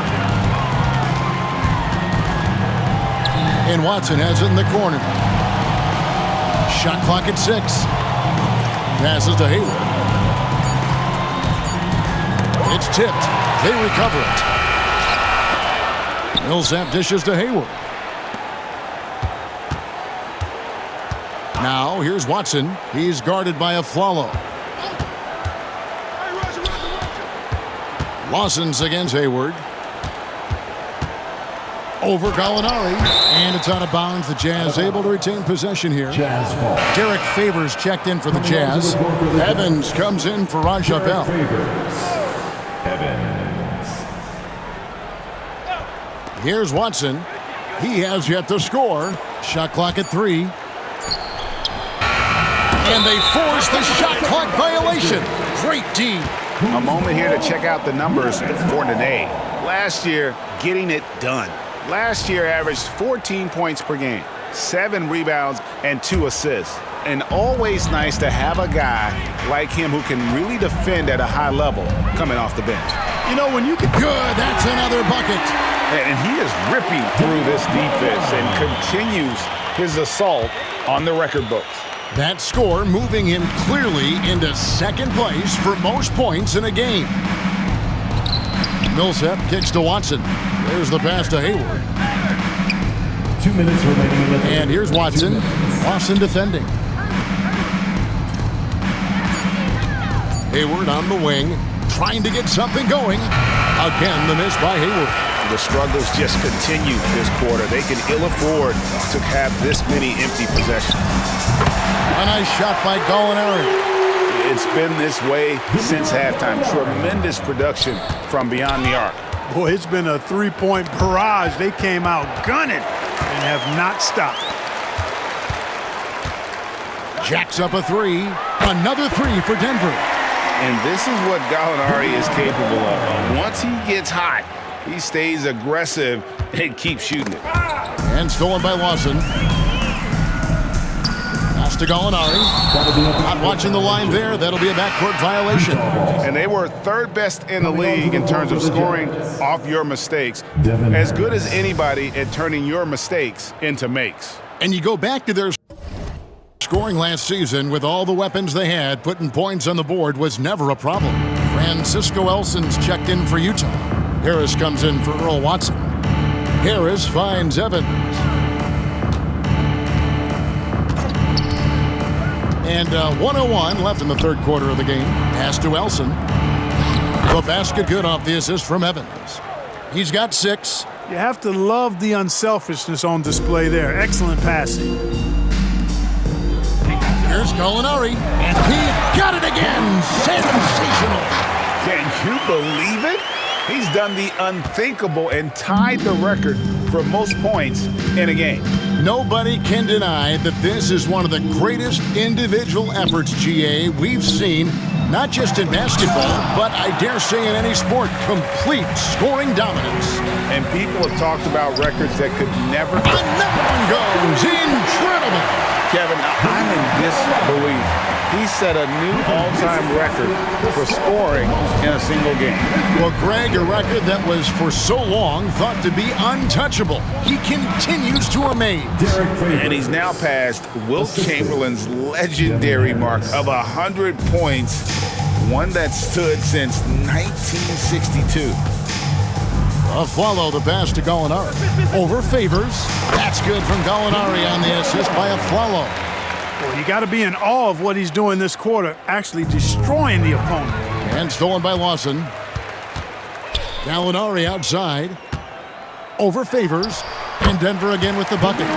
And Watson has it in the corner. Shot clock at 6. Passes to Hayward. It's tipped. They recover it. Millsap dishes to Hayward. Now, here's Watson. He's guarded by Afflalo. Lawson's against Hayward. Over Gallinari. And it's out of bounds. The Jazz able to retain possession here. Jazz ball. Derek Favors checked in for the Jazz. Evans comes in for Raja Bell. Evans. Here's Watson. He has yet to score. Shot clock at 3. And they force the shot clock violation. Great D. A moment here to check out the numbers for Nene. Last year, getting it done. Last year averaged 14 points per game, 7 rebounds, and 2 assists. And always nice to have a guy like him who can really defend at a high level coming off the bench. You know, when you can... Good, that's another bucket. And he is ripping through this defense and continues his assault on the record books. That score moving him clearly into second place for most points in a game. Millsap kicks to Watson. There's the pass to Hayward. 2 minutes remaining in the third. And here's Watson. Watson defending. Hayward on the wing, trying to get something going. Again, the miss by Hayward. The struggles just continue this quarter. They can ill afford to have this many empty possessions. A nice shot by Gallinari. It's been this way since halftime. Tremendous production from beyond the arc. Boy, it's been a three-point barrage. They came out gunning and have not stopped. Jacks up a 3. Another 3 for Denver. And this is what Gallinari is capable of. Once he gets hot, he stays aggressive and keeps shooting it. And stolen by Lawson. Pass to Gallinari. Not watching the line there. That'll be a backcourt violation. And they were third best in the league in terms of scoring off your mistakes. As good as anybody at turning your mistakes into makes. And you go back to their scoring last season with all the weapons they had, putting points on the board was never a problem. Francisco Elson's checked in for Utah. Harris comes in for Earl Watson. Harris finds Evans. And 1:01 left in the third quarter of the game. Pass to Elson. The basket good off the assist from Evans. He's got 6. You have to love the unselfishness on display there. Excellent passing. Here's Gallinari, and he got it again. Sensational. Can you believe it? He's done the unthinkable and tied the record for most points in a game. Nobody can deny that this is one of the greatest individual efforts, GA, we've seen, not just in basketball, but I dare say in any sport. Complete scoring dominance. And people have talked about records that could never... Another one goes. Incredible. Kevin, I'm in disbelief. He set a new all-time record for scoring in a single game. Well, Greg, a record that was for so long thought to be untouchable. He continues to amaze. And he's now passed Wilt Chamberlain's legendary mark of 100 points, one that stood since 1962. A follow the pass to Gallinari. Over Favors. That's good from Gallinari on the assist by a follow. Well, you got to be in awe of what he's doing this quarter, actually destroying the opponent. And stolen by Lawson. Gallinari outside. Over Favors. And Denver again with the bucket.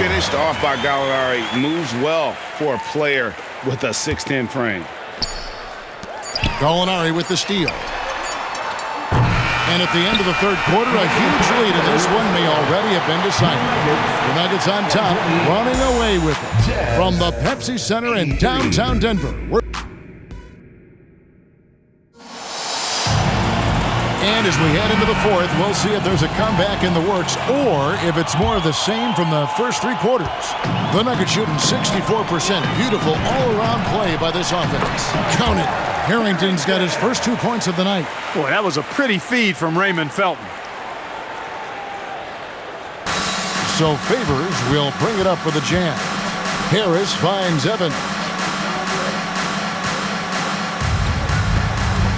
Finished off by Gallinari. Moves well for a player with a 6'10 frame. Gallinari with the steal. And at the end of the third quarter, a huge lead, and this one may already have been decided. The Nuggets on top, running away with it from the Pepsi Center in downtown Denver. And as we head into the fourth, we'll see if there's a comeback in the works or if it's more of the same from the first 3 quarters. The Nuggets shooting 64%. Beautiful all-around play by this offense. Count it. Harrington's got his first 2 points of the night. Boy, that was a pretty feed from Raymond Felton. So Favors will bring it up for the Jazz. Harris finds Evans.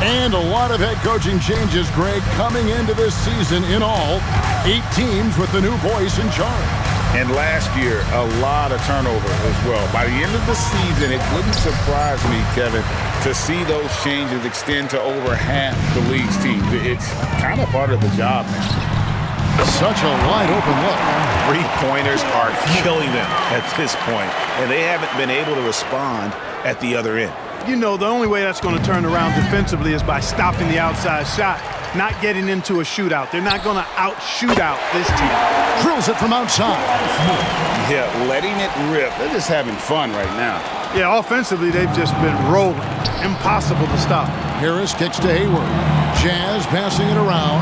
And a lot of head coaching changes, Greg, coming into this season. In all, 8 teams with the new voice in charge. And last year, a lot of turnover as well. By the end of the season, it wouldn't surprise me, Kevin, to see those changes extend to over half the league's teams. It's kind of part of the job, man. Such a wide-open look. 3-pointers are killing them at this point, and they haven't been able to respond at the other end. You know, the only way that's going to turn around defensively is by stopping the outside shot, not getting into a shootout. They're not going to out-shoot out this team. Drills it from outside. Yeah, letting it rip. They're just having fun right now. Yeah, offensively, they've just been rolling. Impossible to stop. Harris kicks to Hayward. Jazz passing it around.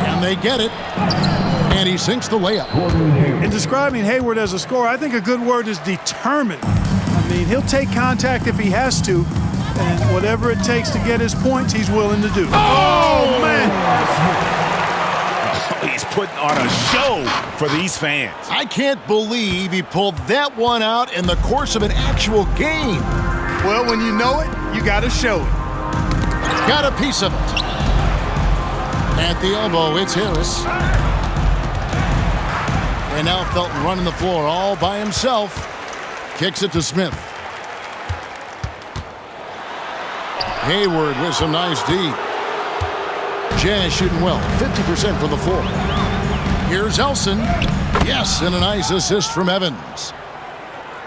And they get it. And he sinks the layup. In describing Hayward as a scorer, I think a good word is determined. I mean, he'll take contact if he has to, and whatever it takes to get his points, he's willing to do. Oh, man! He's putting on a show for these fans. I can't believe he pulled that one out in the course of an actual game. Well, when you know it, you got to show it. Got a piece of it. At the elbow, it's Harris. And now Felton running the floor all by himself. Kicks it to Smith. Hayward with some nice D. Jazz shooting well, 50% from the floor. Here's Elson. Yes, and a nice assist from Evans.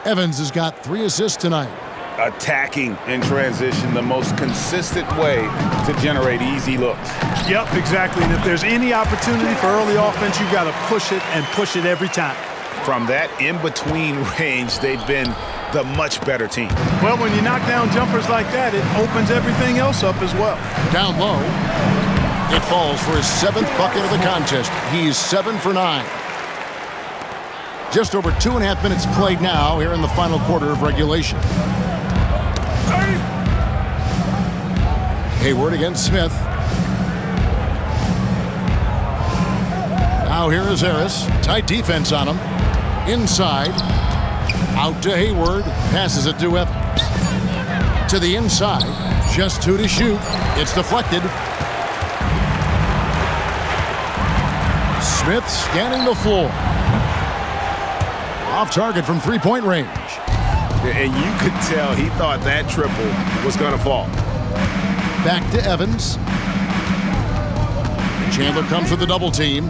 Evans has got 3 assists tonight. Attacking in transition, the most consistent way to generate easy looks. Yep, exactly. And if there's any opportunity for early offense, you've got to push it and push it every time. From that in-between range, they've been the much better team. Well, when you knock down jumpers like that, it opens everything else up as well. Down low. It falls for his 7th bucket of the contest. He's 7 for 9. Just over 2.5 minutes played now here in the final quarter of regulation. Hayward against Smith. Now here is Harris. Tight defense on him. Inside. Out to Hayward. Passes it to Evans. To the inside. Just 2 to shoot. It's deflected. Smith scanning the floor. Off target from three-point range. And you could tell he thought that triple was going to fall. Back to Evans. Chandler comes with the double team.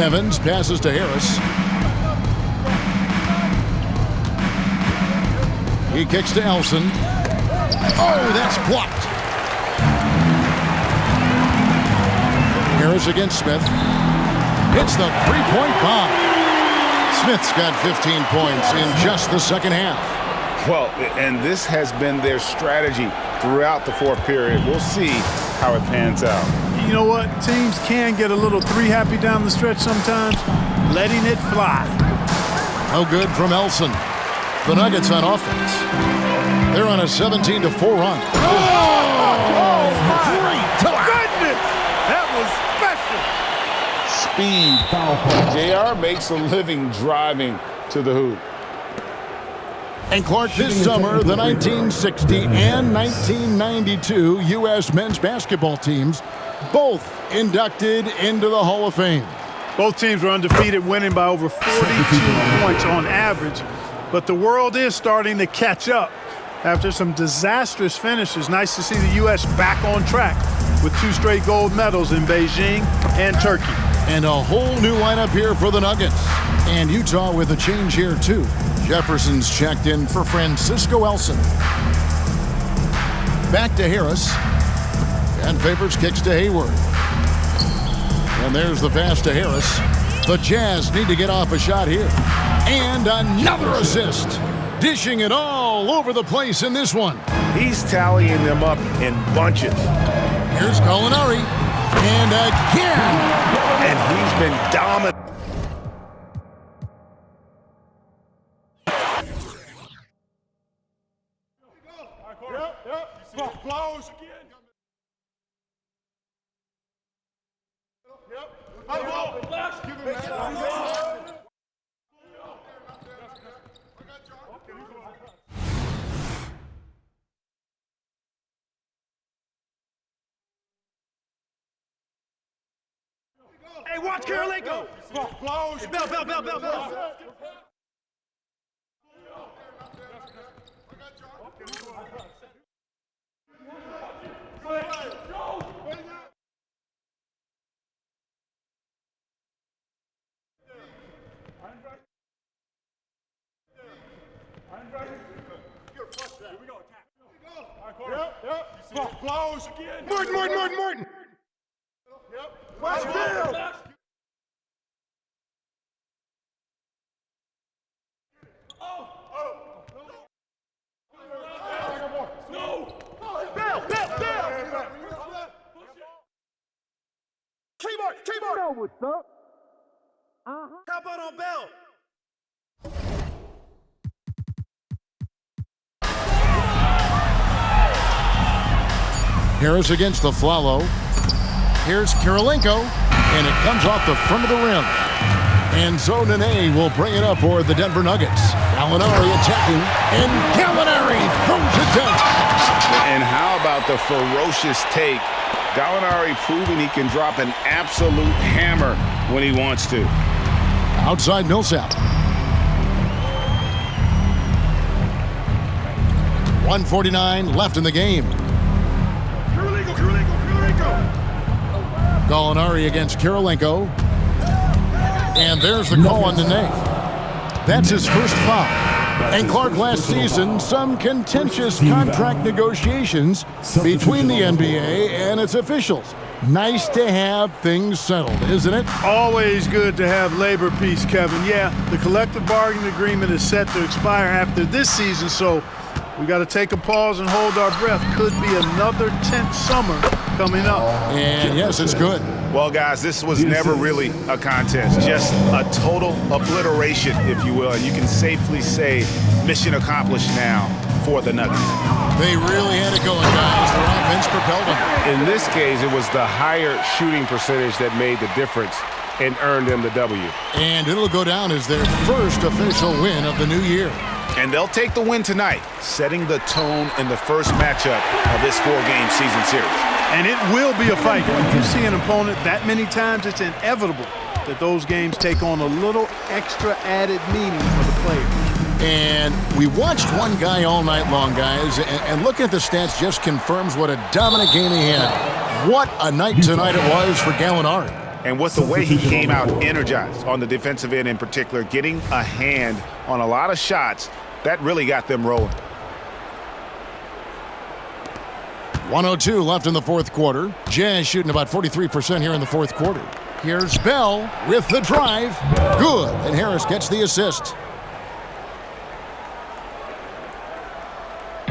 Evans passes to Harris. He kicks to Elson. Oh, that's blocked. Harris against Smith. Hits the three-point bomb. Smith's got 15 points in just the second half. Well, and this has been their strategy throughout the fourth period. We'll see how it pans out. You know what? Teams can get a little three-happy down the stretch sometimes, letting it fly. No good from Elson. The Nuggets on offense. They're on a 17-4 run. Oh, my goodness! That was special. Speed. JR makes a living driving to the hoop. And Clark, this summer, the 1960 and 1992 U.S. men's basketball teams both inducted into the Hall of Fame. Both teams were undefeated, winning by over 42 points on average. But the world is starting to catch up after some disastrous finishes. Nice to see the U.S. back on track with 2 straight gold medals in Beijing and Turkey. And a whole new lineup here for the Nuggets. And Utah with a change here, too. Jefferson's checked in for Francisco Elson. Back to Harris. And Favors kicks to Hayward. And there's the pass to Harris. The Jazz need to get off a shot here. And another assist. Dishing it all over the place in this one. He's tallying them up in bunches. Here's Gallinari. And again. And he's been dominant. Hey, watch Caroline go. Bell. Morton. Watch Bill. T-Bar. What's up? How about on Bell? Harris against the Flalo. Here's Kirilenko, and it comes off the front of the rim. And so Nene will bring it up for the Denver Nuggets. Gallinari attacking, and Gallinari throws it down. And how about the ferocious take? Gallinari proving he can drop an absolute hammer when he wants to. Outside Millsap. 1:49 left in the game. Gallinari against Kirilenko. And there's the call on Nene. That's his first foul. And Clark, last season, some contentious contract negotiations between the NBA and its officials. Nice to have things settled, isn't it? Always good to have labor peace, Kevin. Yeah, the collective bargaining agreement is set to expire after this season, so we got to take a pause and hold our breath. Could be another tense summer coming up. And yes, it's good. Well, guys, this was never really a contest, just a total obliteration, if you will. And you can safely say mission accomplished now for the Nuggets. They really had it going, guys. Their offense propelled them. In this case, it was the higher shooting percentage that made the difference and earned them the W. And it'll go down as their first official win of the new year. And they'll take the win tonight, setting the tone in the first matchup of this 4-game season series. And it will be a fight. When you see an opponent that many times, it's inevitable that those games take on a little extra added meaning for the players. And we watched one guy all night long, guys, and looking at the stats just confirms what a dominant game he had. What a night tonight it was for Gallinari. And with the way he came out energized on the defensive end in particular, getting a hand on a lot of shots, that really got them rolling. 1:02 left in the fourth quarter. Jazz shooting about 43% here in the fourth quarter. Here's Bell with the drive. Good, and Harris gets the assist.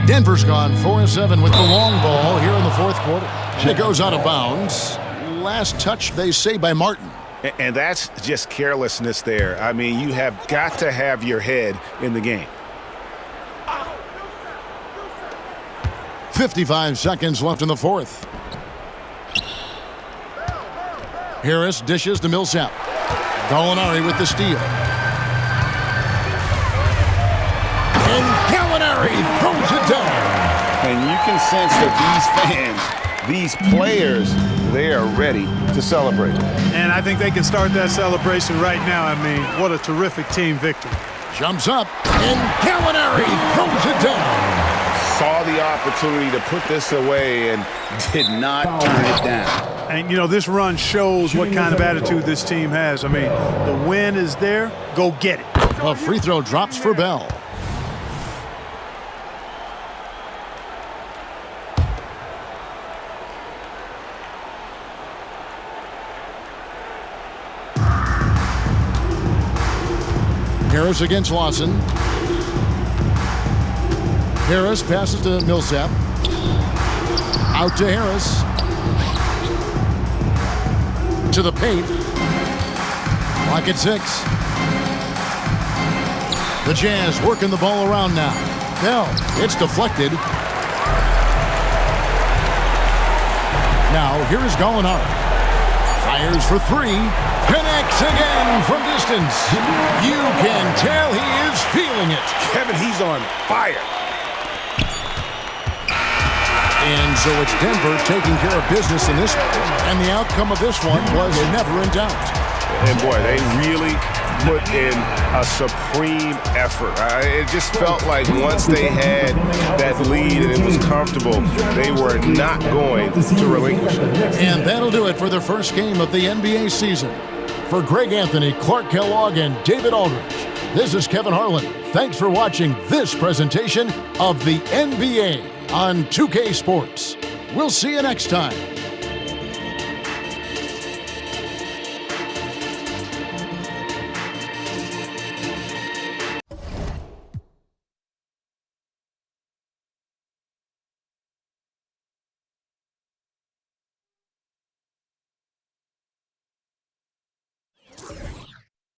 Denver's gone 4-7 with the long ball here in the fourth quarter. And it goes out of bounds. Last touch, they say, by Martin. And that's just carelessness there. I mean, you have got to have your head in the game. 55 seconds left in the fourth. Harris dishes to Millsap. Gallinari with the steal. And Gallinari throws it down. And you can sense that these fans, these players, they are ready to celebrate. And I think they can start that celebration right now. I mean, what a terrific team victory. Jumps up, and Gallinari throws it down. Saw the opportunity to put this away and did not turn it down. And, you know, this run shows what kind of attitude this team has. I mean, the win is there. Go get it. A free throw drops for Bell. Harris against Lawson. Harris passes to Millsap. Out to Harris. To the paint. Clock at 6. The Jazz working the ball around now. Bell, it's deflected. Now, here is Gallinari. Fires for 3. Connects again from distance. You can tell he is feeling it. Kevin, he's on fire. And so it's Denver taking care of business in this one. And the outcome of this one was never in doubt. And boy, they really put in a supreme effort. It just felt like once they had that lead and it was comfortable, they were not going to relinquish it. And that'll do it for the first game of the NBA season. For Greg Anthony, Clark Kellogg, and David Aldridge, this is Kevin Harlan. Thanks for watching this presentation of the NBA on 2K Sports. We'll see you next time.